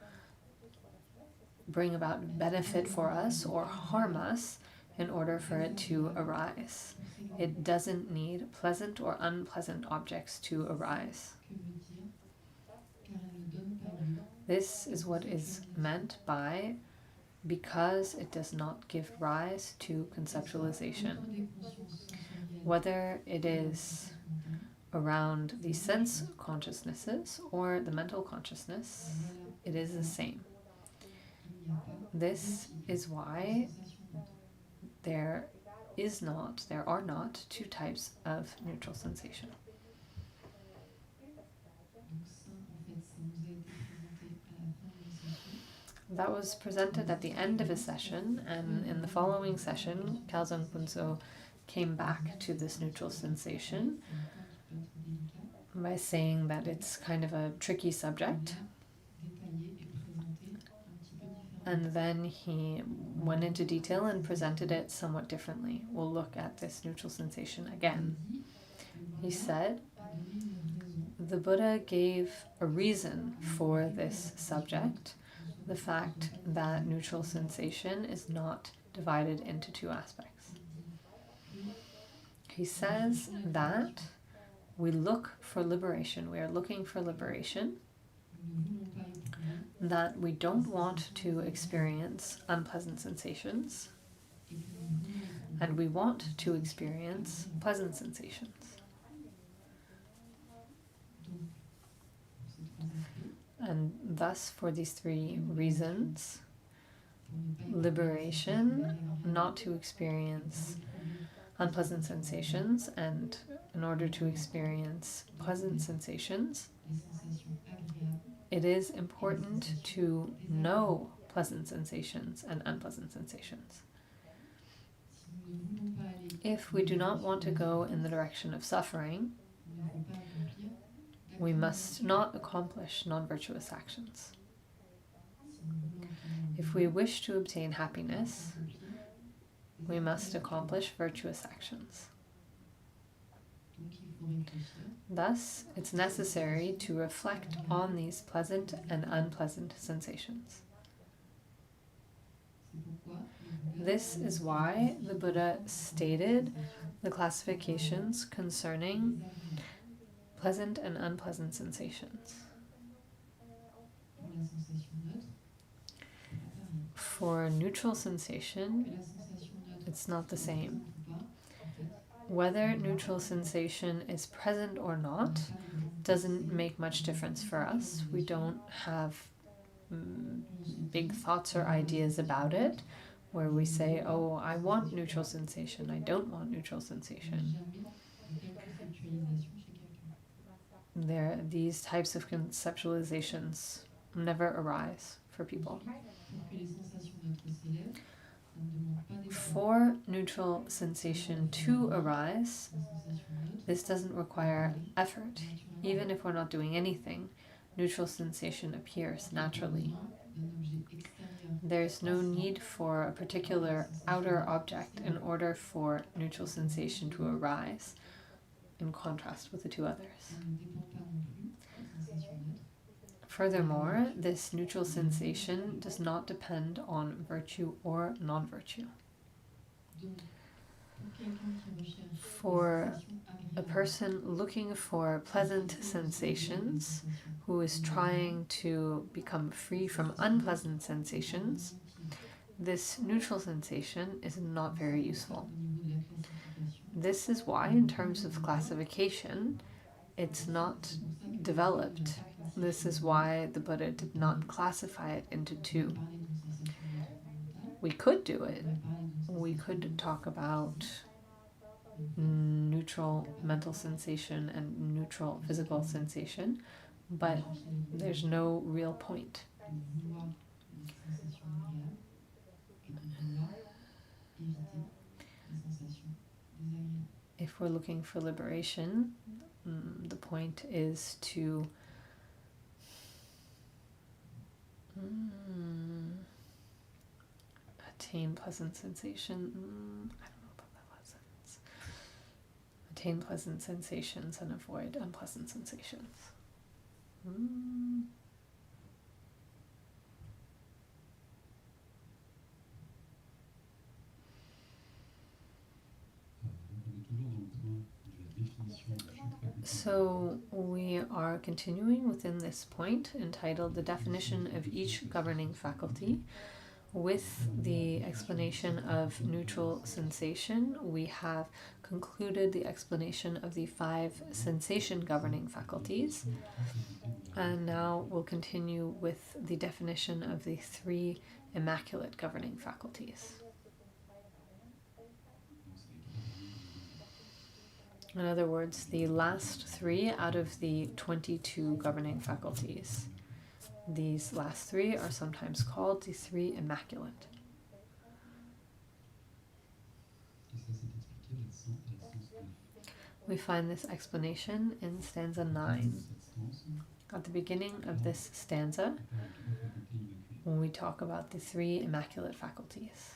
bring about benefit for us or harm us in order for it to arise. It doesn't need pleasant or unpleasant objects to arise. This is what is meant by because it does not give rise to conceptualization. Whether it is around the sense consciousnesses or the mental consciousness, it is the same. This is why there are not two types of neutral sensation. That was presented at the end of a session, and in the following session, Khelzang Puntso came back to this neutral sensation by saying that it's kind of a tricky subject. And then he went into detail and presented it somewhat differently. We'll look at this neutral sensation again. He said, the Buddha gave a reason for this subject, the fact that neutral sensation is not divided into two aspects. He says that we look for liberation, we are looking for liberation, that we don't want to experience unpleasant sensations, and we want to experience pleasant sensations. And thus, for these three reasons, liberation, not to experience unpleasant sensations, and in order to experience pleasant sensations, it is important to know pleasant sensations and unpleasant sensations. If we do not want to go in the direction of suffering, we must not accomplish non-virtuous actions. If we wish to obtain happiness, we must accomplish virtuous actions. Thus, it's necessary to reflect on these pleasant and unpleasant sensations. This is why the Buddha stated the classifications concerning pleasant and unpleasant sensations. For neutral sensation, it's not the same. Whether neutral sensation is present or not doesn't make much difference for us. We don't have big thoughts or ideas about it where we say, oh, I want neutral sensation, I don't want neutral sensation. These types of conceptualizations never arise for people. For neutral sensation to arise, this doesn't require effort. Even if we're not doing anything, neutral sensation appears naturally. There's no need for a particular outer object in order for neutral sensation to arise, in contrast with the two others. Furthermore, this neutral sensation does not depend on virtue or non-virtue. For a person looking for pleasant sensations, who is trying to become free from unpleasant sensations, this neutral sensation is not very useful. This is why, in terms of classification, it's not developed. This is why the Buddha did not classify it into two. We could do it. We could talk about neutral mental sensation and neutral physical sensation, but there's no real point. If we're looking for liberation, the point is to attain pleasant sensation. I don't know about that sentence. Attain pleasant sensations and avoid unpleasant sensations. So we are continuing within this point entitled The Definition of Each Governing Faculty. With the explanation of neutral sensation, we have concluded the explanation of the 5 sensation governing faculties. And now we'll continue with the definition of the 3 immaculate governing faculties. In other words, the last 3 out of the 22 governing faculties. These last 3 are sometimes called the 3 immaculate. We find this explanation in stanza 9. At the beginning of this stanza, when we talk about the 3 immaculate faculties,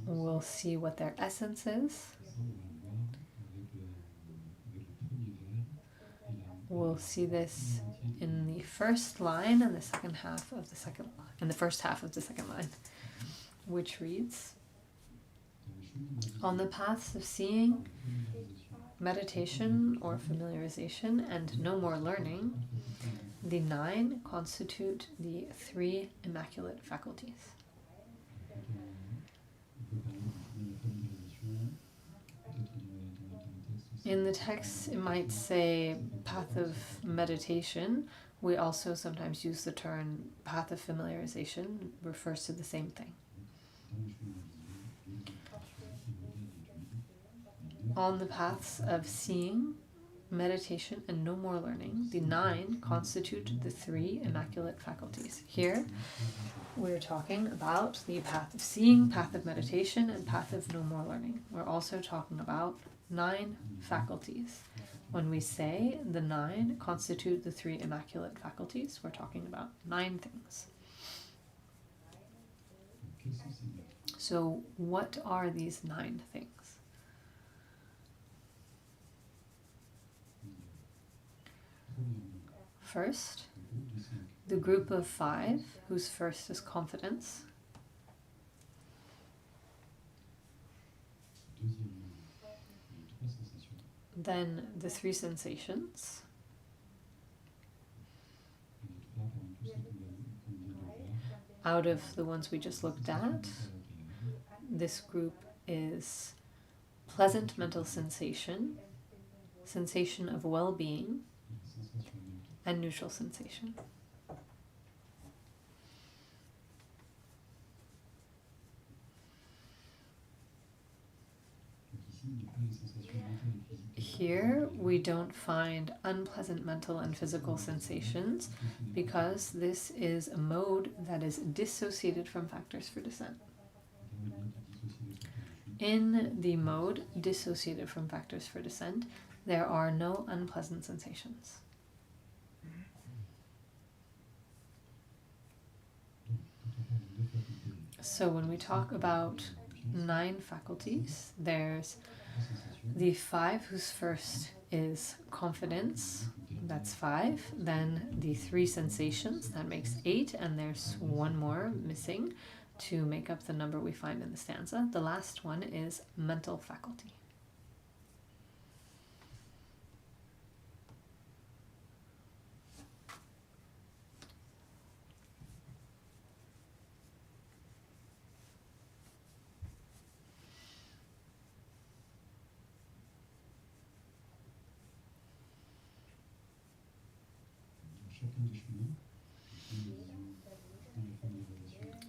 we'll see what their essence is. We'll see this in the first line and the second half of the second line, in the first half of the second line, which reads, on the paths of seeing, meditation or familiarization, and no more learning, the 9 constitute the 3 immaculate faculties. In the text, it might say path of meditation. We also sometimes use the term path of familiarization, refers to the same thing. On the paths of seeing, meditation, and no more learning, the 9 constitute the 3 immaculate faculties. Here, we're talking about the path of seeing, path of meditation, and path of no more learning. We're also talking about 9 faculties. When we say the 9 constitute the 3 immaculate faculties, we're talking about 9 things. So what are these 9 things? First, the group of 5, whose first is confidence. Then the 3 sensations. Out of the ones we just looked at, this group is pleasant mental sensation, sensation of well-being, and neutral sensation. Here we don't find unpleasant mental and physical sensations because this is a mode that is dissociated from factors for descent. In the mode dissociated from factors for descent, there are no unpleasant sensations. So when we talk about 9 faculties, there's the 5 whose first is confidence, that's 5. Then the 3 sensations, that makes 8, and there's 1 more missing to make up the number we find in the stanza. The last one is mental faculty.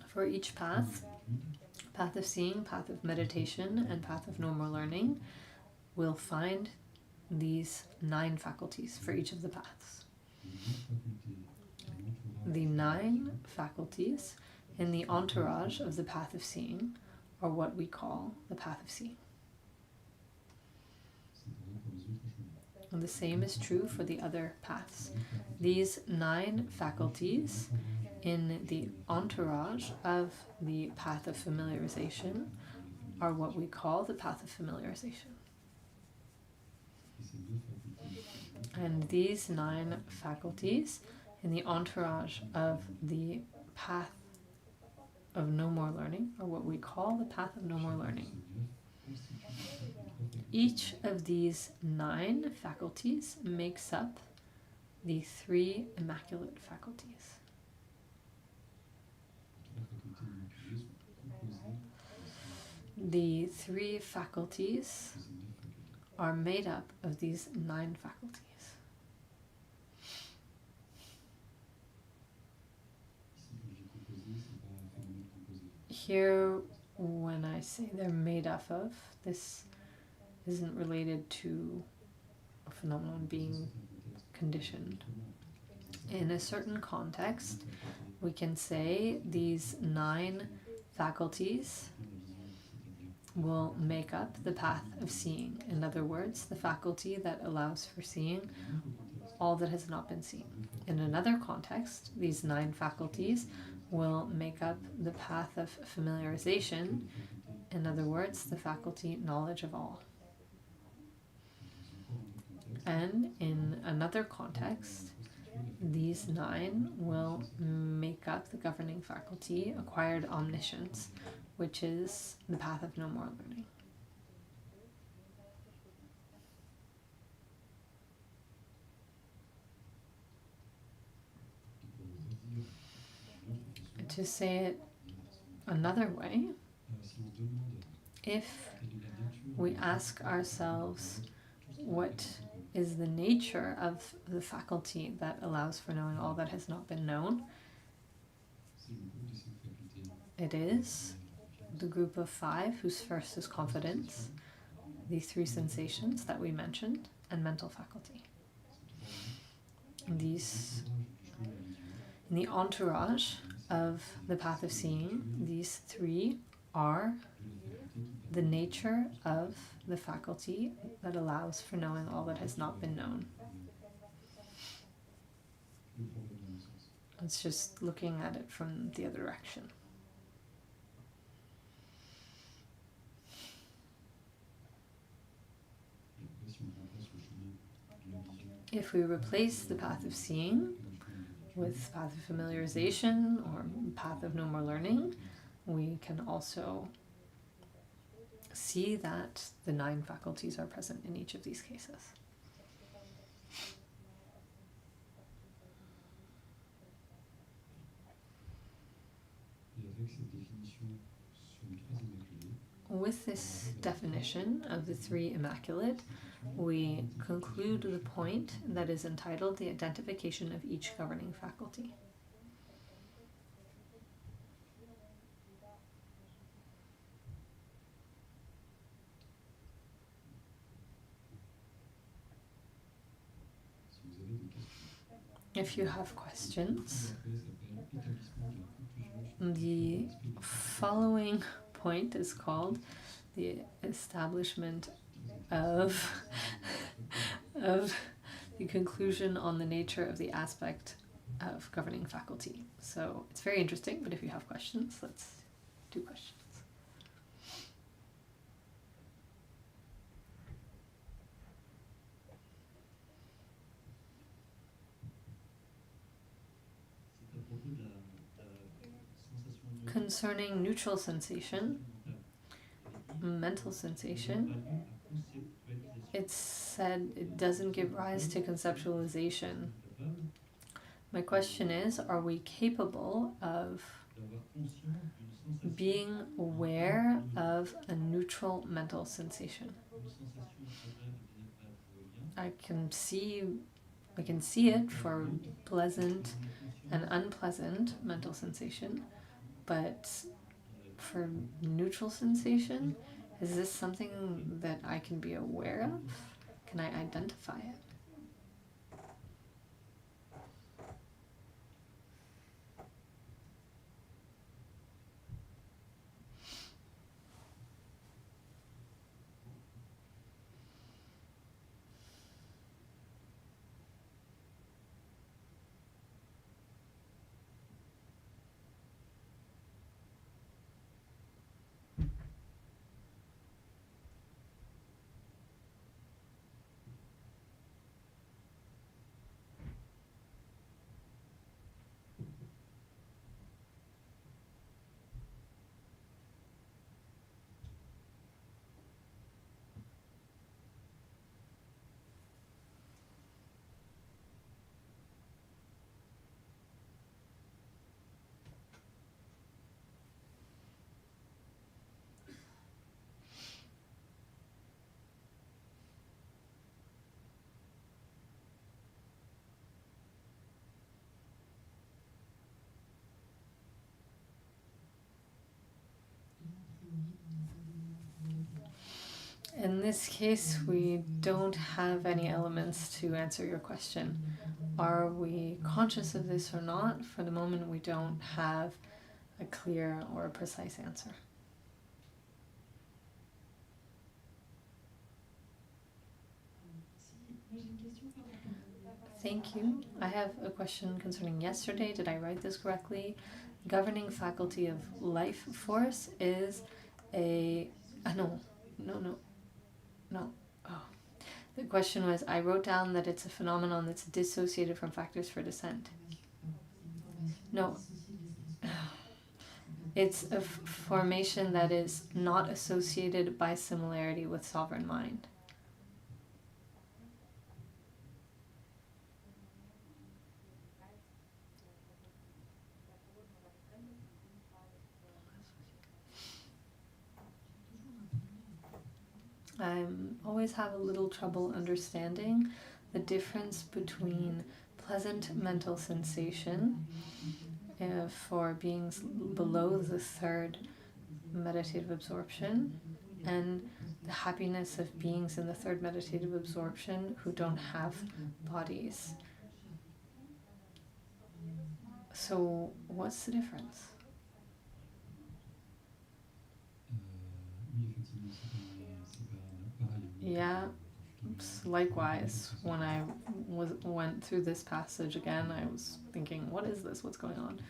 For each path, path of seeing, path of meditation, and path of no more learning, we'll find these 9 faculties for each of the paths. The 9 faculties in the entourage of the path of seeing are what we call the path of seeing. And the same is true for the other paths. These 9 faculties in the entourage of the path of familiarization are what we call the path of familiarization. And these 9 faculties in the entourage of the path of no more learning, or what we call the path of no more learning. Each of these 9 faculties makes up the 3 immaculate faculties. The 3 faculties are made up of these 9 faculties. Here, when I say they're made up of, this isn't related to a phenomenon being conditioned. In a certain context, we can say these 9 faculties will make up the path of seeing. In other words, the faculty that allows for seeing all that has not been seen. In another context, these 9 faculties will make up the path of familiarization. In other words, the faculty knowledge of all. And in another context, these 9 will make up the governing faculty, acquired omniscience, which is the path of no more learning. To say it another way, if we ask ourselves what is the nature of the faculty that allows for knowing all that has not been known, it is the group of 5 whose first is confidence, the 3 sensations that we mentioned, and mental faculty. These, in the entourage of the path of seeing, these 3 are the nature of the faculty that allows for knowing all that has not been known. It's just looking at it from the other direction. If we replace the path of seeing with path of familiarization or path of no more learning, we can also see that the 9 faculties are present in each of these cases. With this definition of the 3 immaculate, we conclude the point that is entitled the identification of each governing faculty. If you have questions, the following point is called the establishment of the conclusion on the nature of the aspect of governing faculty. So it's very interesting, but if you have questions, let's do questions. Concerning neutral sensation, mental sensation, it's said it doesn't give rise to conceptualization. My question is, are we capable of being aware of a neutral mental sensation? I can see it for pleasant and unpleasant mental sensation, but for neutral sensation, is this something that I can be aware of? Can I identify it? this case, we don't have any elements to answer your question. Are we conscious of this or not? For the moment, we don't have a clear or a precise answer. Thank you. I have a question concerning yesterday. Did I write this correctly? Governing faculty of life force is a... no. Oh. The question was, I wrote down that it's a phenomenon that's dissociated from factors for descent. No. It's a formation that is not associated by similarity with sovereign mind. I always have a little trouble understanding the difference between pleasant mental sensation for beings below the third meditative absorption and the happiness of beings in the third meditative absorption who don't have bodies. So what's the difference? Yeah, likewise, when I went through this passage again, I was thinking, what is this? What's going on?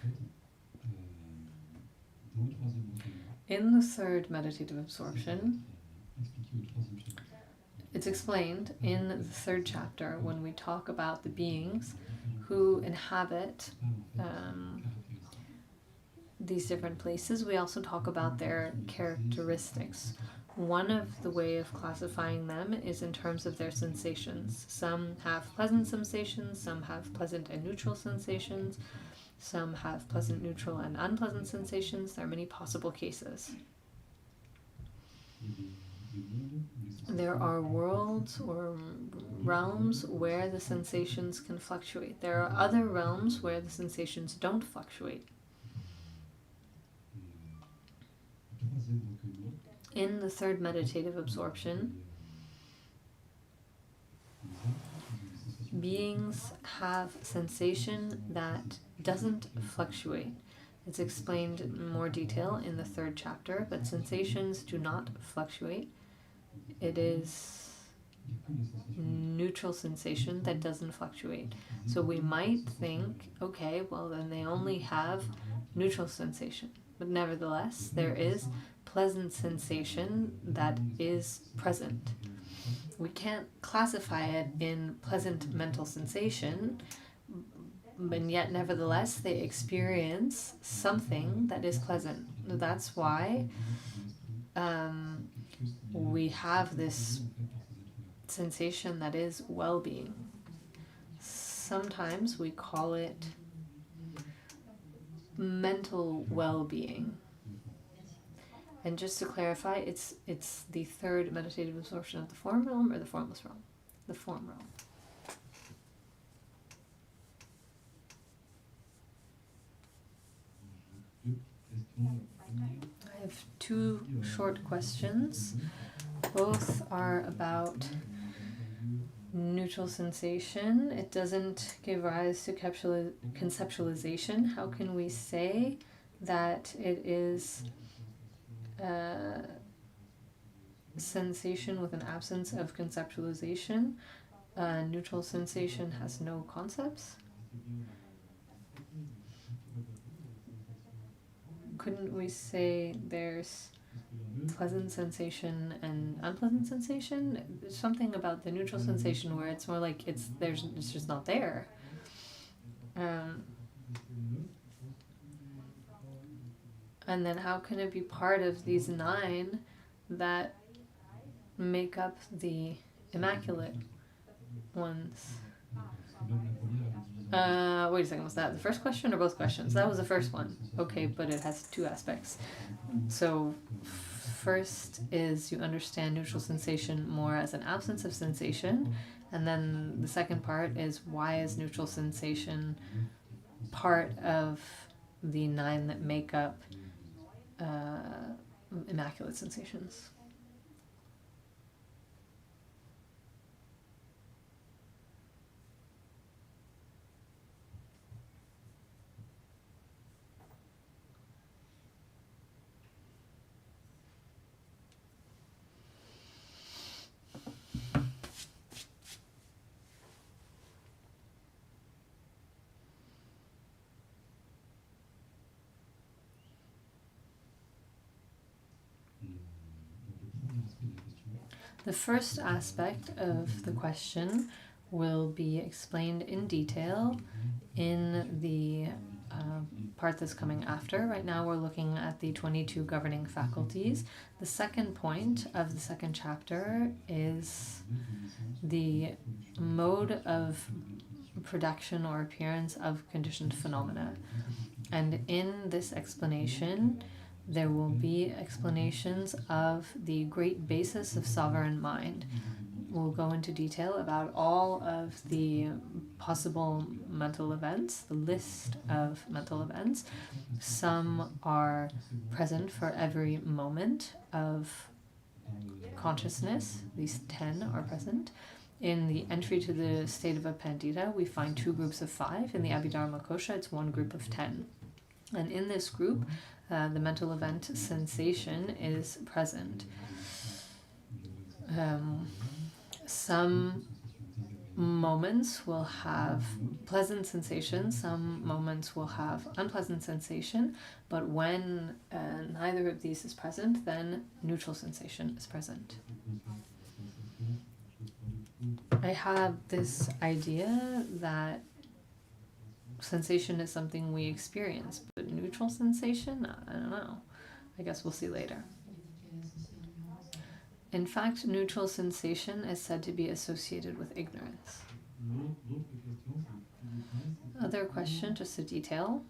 In the third meditative absorption, it's explained in the third chapter when we talk about the beings who inhabit these different places. We also talk about their characteristics. One of the way of classifying them is in terms of their sensations. Some have pleasant sensations, some have pleasant and neutral sensations, some have pleasant, neutral, and unpleasant sensations. There are many possible cases. There are worlds or realms where the sensations can fluctuate. There are other realms where the sensations don't fluctuate. In the third meditative absorption, beings have sensation that doesn't fluctuate. It's explained in more detail in the third chapter, but sensations do not fluctuate. It is neutral sensation that doesn't fluctuate. So we might think, okay, well then they only have neutral sensation. But nevertheless, there is pleasant sensation that is present. We can't classify it in pleasant mental sensation, but yet nevertheless they experience something that is pleasant. That's why we have this sensation that is well-being. Sometimes we call it mental well-being. And just to clarify, it's the third meditative absorption of the form realm or the formless realm? The form realm. I have two short questions. Both are about neutral sensation. It doesn't give rise to conceptualization. How can we say that it is sensation with an absence of conceptualization? Neutral sensation has no concepts. Couldn't we say there's pleasant sensation and unpleasant sensation? There's something about the neutral sensation where it's more like it's just not there. And then how can it be part of these 9 that make up the immaculate ones? Wait a second, was that the first question or both questions? That was the first one. Okay, but it has 2 aspects. So first is you understand neutral sensation more as an absence of sensation, and then the second part is why is neutral sensation part of the 9 that make up immaculate sensations? The first aspect of the question will be explained in detail in the part that's coming after. Right now we're looking at the 22 governing faculties. The second point of the second chapter is the mode of production or appearance of conditioned phenomena. And in this explanation, there will be explanations of the great basis of sovereign mind. We'll go into detail about all of the possible mental events, the list of mental events. Some are present for every moment of consciousness. These 10 are present. In the entry to the state of a Pandita, we find 2 groups of 5. In the Abhidharmakosha, it's 1 group of 10. And in this group, the mental event sensation is present. Some moments will have pleasant sensation, some moments will have unpleasant sensation, but when neither of these is present, then neutral sensation is present. I have this idea that sensation is something we experience, but neutral sensation, I don't know. I guess we'll see later. In fact, neutral sensation is said to be associated with ignorance. Other question, just a detail.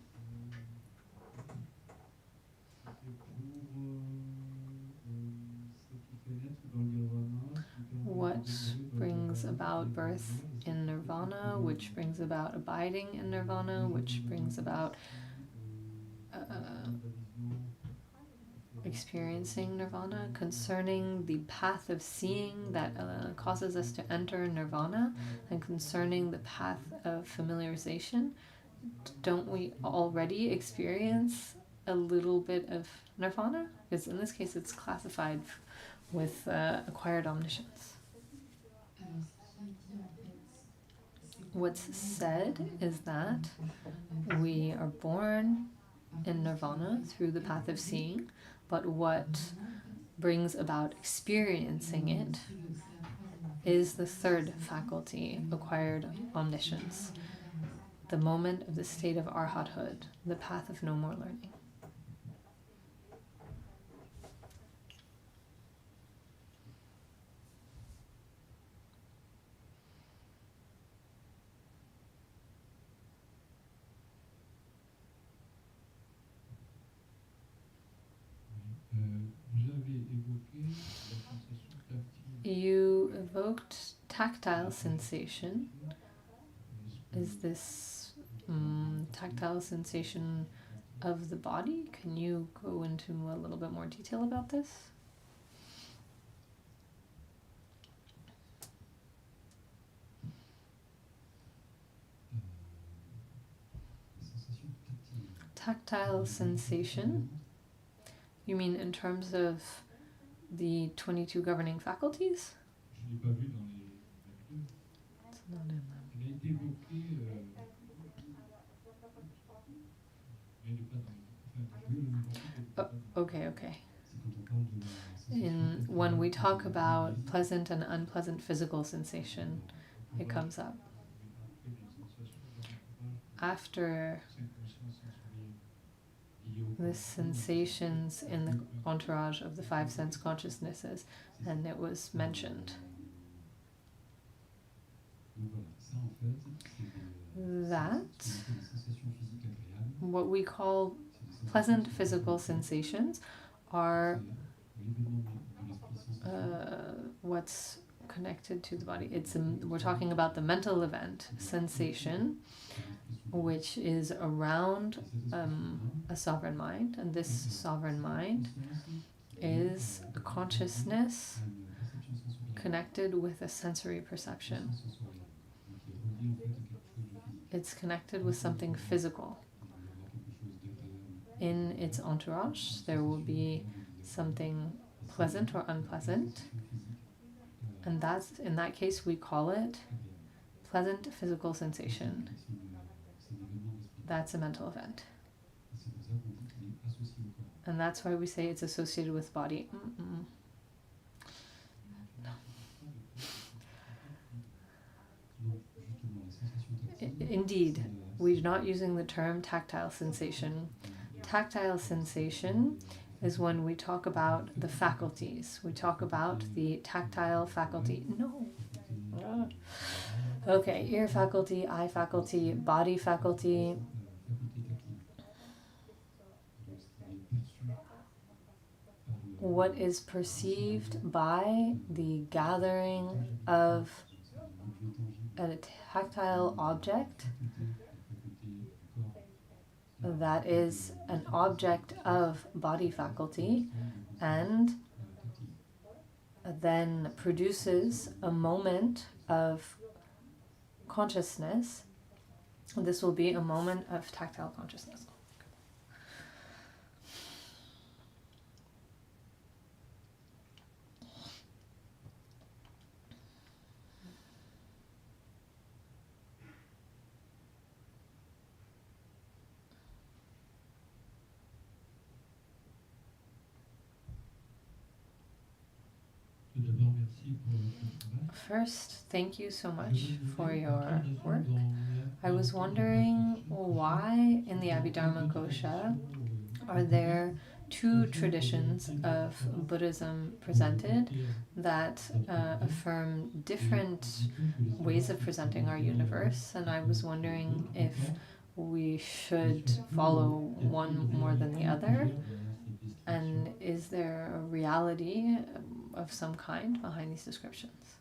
What brings about birth in nirvana, which brings about abiding in nirvana, which brings about experiencing nirvana, concerning the path of seeing that causes us to enter nirvana, and concerning the path of familiarization. Don't we already experience a little bit of nirvana? Because in this case it's classified with acquired omniscience. What's said is that we are born in nirvana through the path of seeing, but what brings about experiencing it is the third faculty, acquired omniscience, the moment of the state of arhathood, the path of no more learning. You evoked tactile sensation. Is this tactile sensation of the body? Can you go into a little bit more detail about this? Tactile sensation? You mean in terms of the 22 governing faculties? It's not in them. Okay. When we talk about pleasant and unpleasant physical sensation, it comes up. After the sensations in the entourage of the 5 sense consciousnesses, and it was mentioned that what we call pleasant physical sensations are what's connected to the body. We're talking about the mental event sensation, which is around a sovereign mind, and this sovereign mind is a consciousness connected with a sensory perception. It's connected with something physical. In its entourage, there will be something pleasant or unpleasant, and in that case we call it pleasant physical sensation. That's a mental event. And that's why we say it's associated with body. No. indeed, we're not using the term tactile sensation. Tactile sensation is when we talk about the faculties. We talk about the tactile faculty. No. Okay, ear faculty, eye faculty, body faculty. What is perceived by the gathering of a tactile object that is an object of body faculty and then produces a moment of consciousness. This will be a moment of tactile consciousness. First, thank you so much for your work. I was wondering why in the Abhidharmakosha are there two traditions of Buddhism presented that affirm different ways of presenting our universe, and I was wondering if we should follow one more than the other, and is there a reality of some kind behind these descriptions?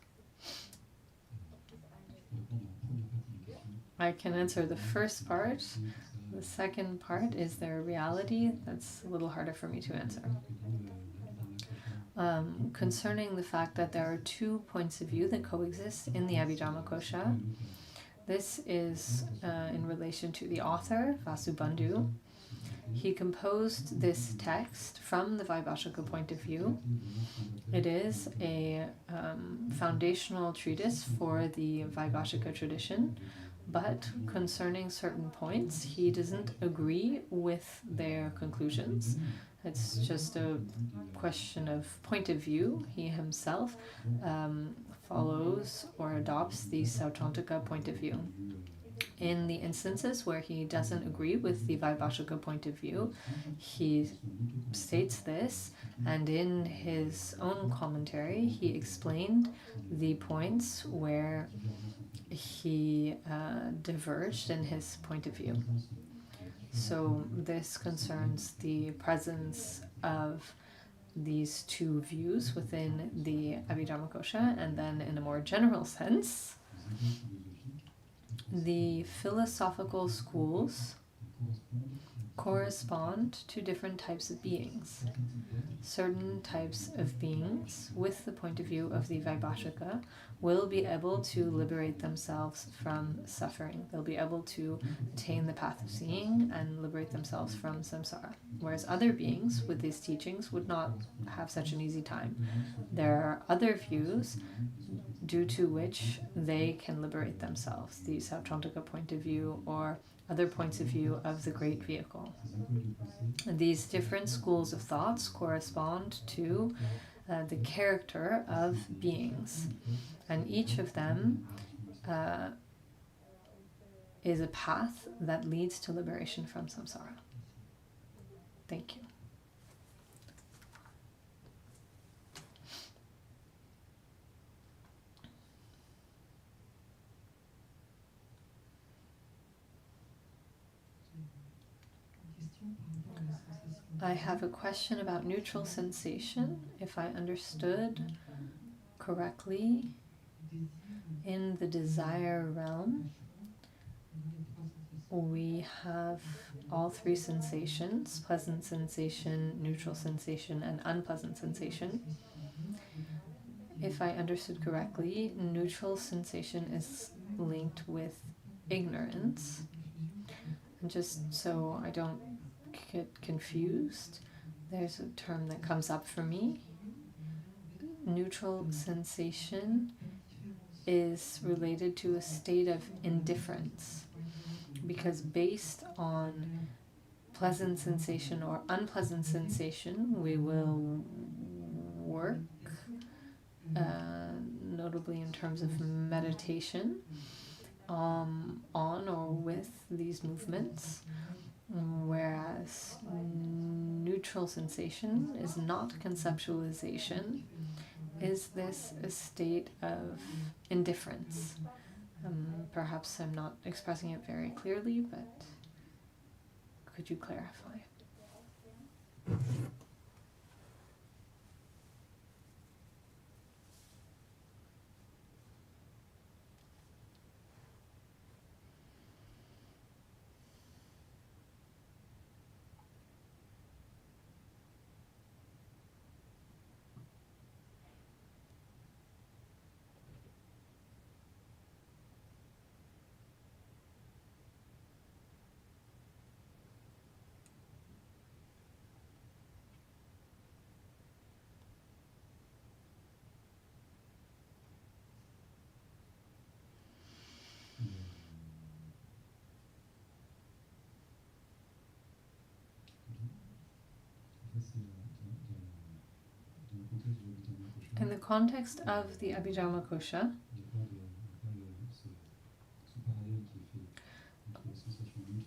I can answer the first part. The second part, is there a reality? That's a little harder for me to answer. Concerning the fact that there are two points of view that coexist in the Abhidharmakosha, this is in relation to the author, Vasubandhu. He composed this text from the Vaibhashika point of view. It is a foundational treatise for the Vaibhashika tradition, but concerning certain points, he doesn't agree with their conclusions. It's just a question of point of view. He himself follows or adopts the Sautrantika point of view. In the instances where he doesn't agree with the Vaibhashika point of view, he states this, and in his own commentary, he explained the points where he diverged in his point of view. So this concerns the presence of these two views within the Abhidharmakosha, and then in a more general sense, the philosophical schools correspond to different types of beings. Certain types of beings, with the point of view of the Vaibhashika, will be able to liberate themselves from suffering. They'll be able to attain the path of seeing and liberate themselves from samsara. Whereas other beings with these teachings would not have such an easy time. There are other views due to which they can liberate themselves, the Sautrantika point of view or other points of view of the great vehicle. And these different schools of thoughts correspond to the character of beings, and each of them is a path that leads to liberation from samsara. Thank you. I have a question about neutral sensation. If I understood correctly, in the desire realm, we have all three sensations: pleasant sensation, neutral sensation, and unpleasant sensation. If I understood correctly, neutral sensation is linked with ignorance. And just so I don't get confused, there's a term that comes up for me. Neutral sensation is related to a state of indifference, because based on pleasant sensation or unpleasant sensation, we will work, notably in terms of meditation, on or with these movements, whereas neutral sensation is not conceptualization. Is this a state of indifference? Perhaps I'm not expressing it very clearly, but could you clarify? In the context of the Abhidharmakosha,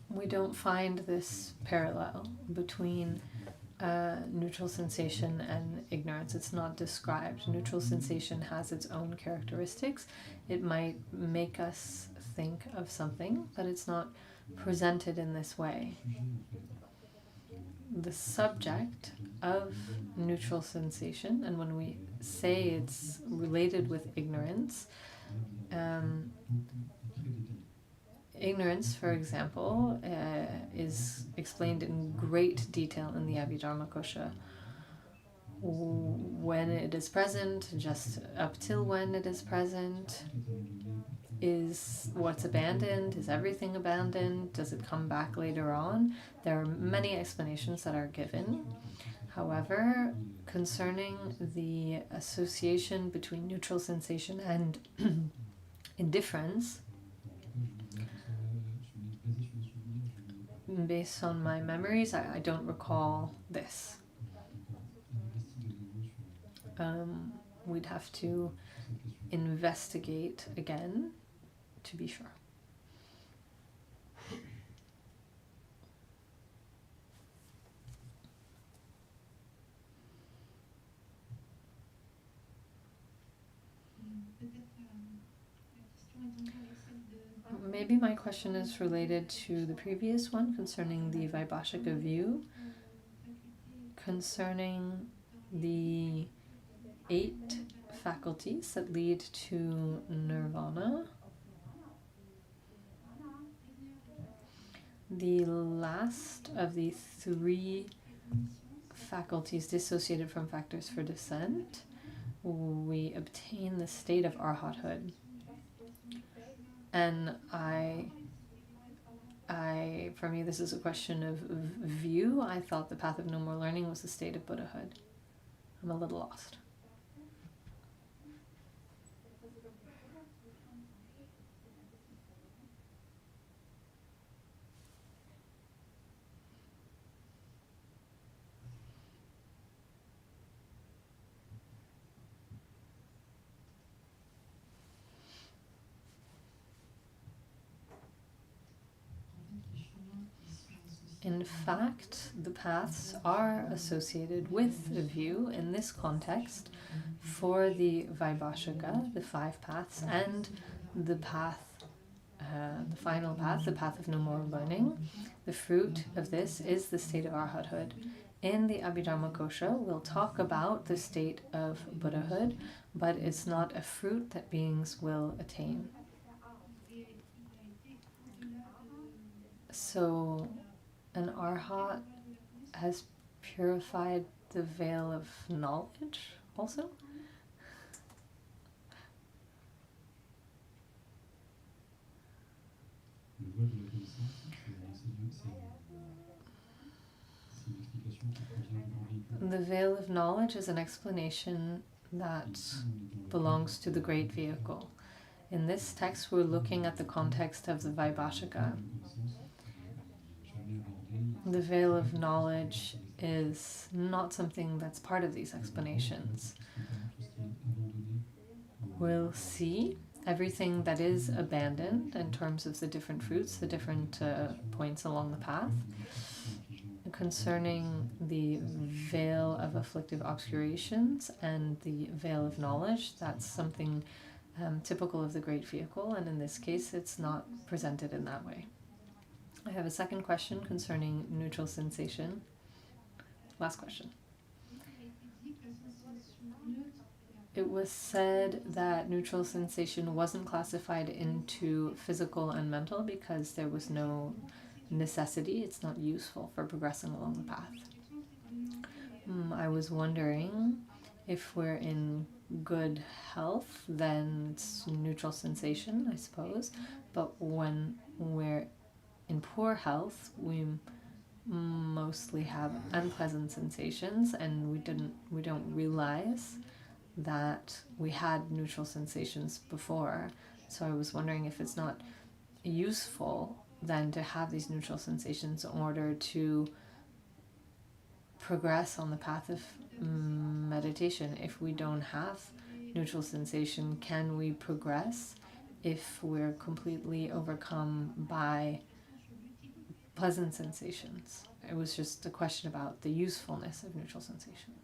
we don't find this parallel between neutral sensation and ignorance. It's not described. Neutral sensation has its own characteristics. It might make us think of something, but it's not presented in this way. The subject of neutral sensation, and when we say it's related with ignorance, ignorance, for example, is explained in great detail in the Abhidharmakosha. When it is present, just up till when it is present, is what's abandoned, is everything abandoned, does it come back later on? There are many explanations that are given. However, concerning the association between neutral sensation and indifference, based on my memories, I don't recall this. We'd have to investigate again to be sure. Maybe my question is related to the previous one concerning the Vaibhashika view, concerning the 8 faculties that lead to nirvana. The last of the 3 faculties dissociated from factors for descent, we obtain the state of arhathood. And for me, this is a question of view. I thought the path of no more learning was the state of Buddhahood. I'm a little lost. In fact, the paths are associated with the view in this context for the Vaibhashika, the 5 paths, and the path, the final path, the path of no more learning. The fruit of this is the state of arhathood. In the Abhidharmakosha, we'll talk about the state of Buddhahood, but it's not a fruit that beings will attain. So an arhat has purified the veil of knowledge also? The veil of knowledge is an explanation that belongs to the great vehicle. In this text, we're looking at the context of the Vaibhashika. The veil of knowledge is not something that's part of these explanations. We'll see everything that is abandoned in terms of the different fruits, the different points along the path. Concerning the veil of afflictive obscurations and the veil of knowledge, that's something typical of the Great Vehicle, and in this case it's not presented in that way. I have a second question concerning neutral sensation. Last question. It was said that neutral sensation wasn't classified into physical and mental because there was no necessity. It's not useful for progressing along the path. I was wondering, if we're in good health, then it's neutral sensation, I suppose. But when we're in poor health, we mostly have unpleasant sensations, and we don't realize that we had neutral sensations before. So I was wondering if it's not useful then to have these neutral sensations in order to progress on the path of meditation. If we don't have neutral sensation, can we progress if we're completely overcome by pleasant sensations? It was just a question about the usefulness of neutral sensations.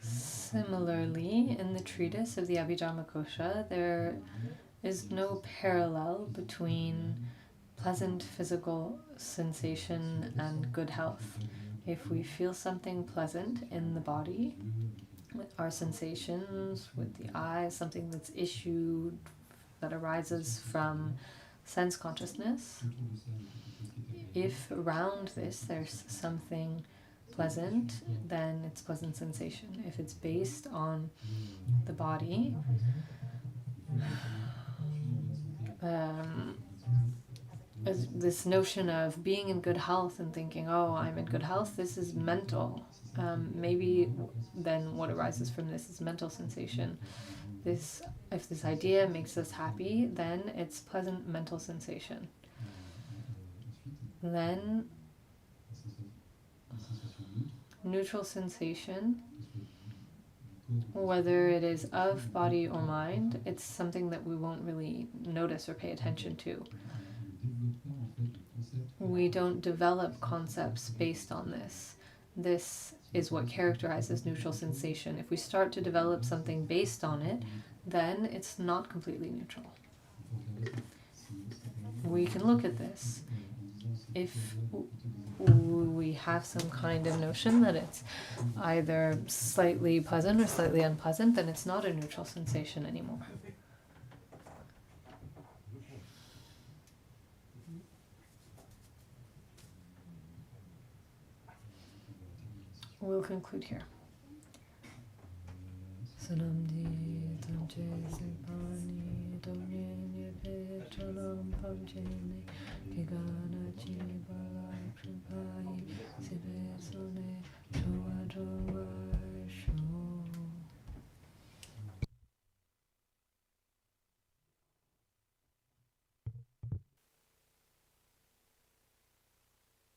Similarly, in the treatise of the Abhidharmakosha, there is no parallel between pleasant physical sensation and good health. If we feel something pleasant in the body, our sensations with the eyes, something that's issued, that arises from sense consciousness, if around this there's something pleasant, then it's pleasant sensation. If it's based on the body, this notion of being in good health and thinking, oh, I'm in good health, this is mental. Maybe then what arises from this is mental sensation. If this idea makes us happy, then it's pleasant mental sensation. Then neutral sensation, whether it is of body or mind, it's something that we won't really notice or pay attention to. We don't develop concepts based on this. This is what characterizes neutral sensation. If we start to develop something based on it, then it's not completely neutral. We can look at this. If we have some kind of notion that it's either slightly pleasant or slightly unpleasant, then it's not a neutral sensation anymore. We'll conclude here.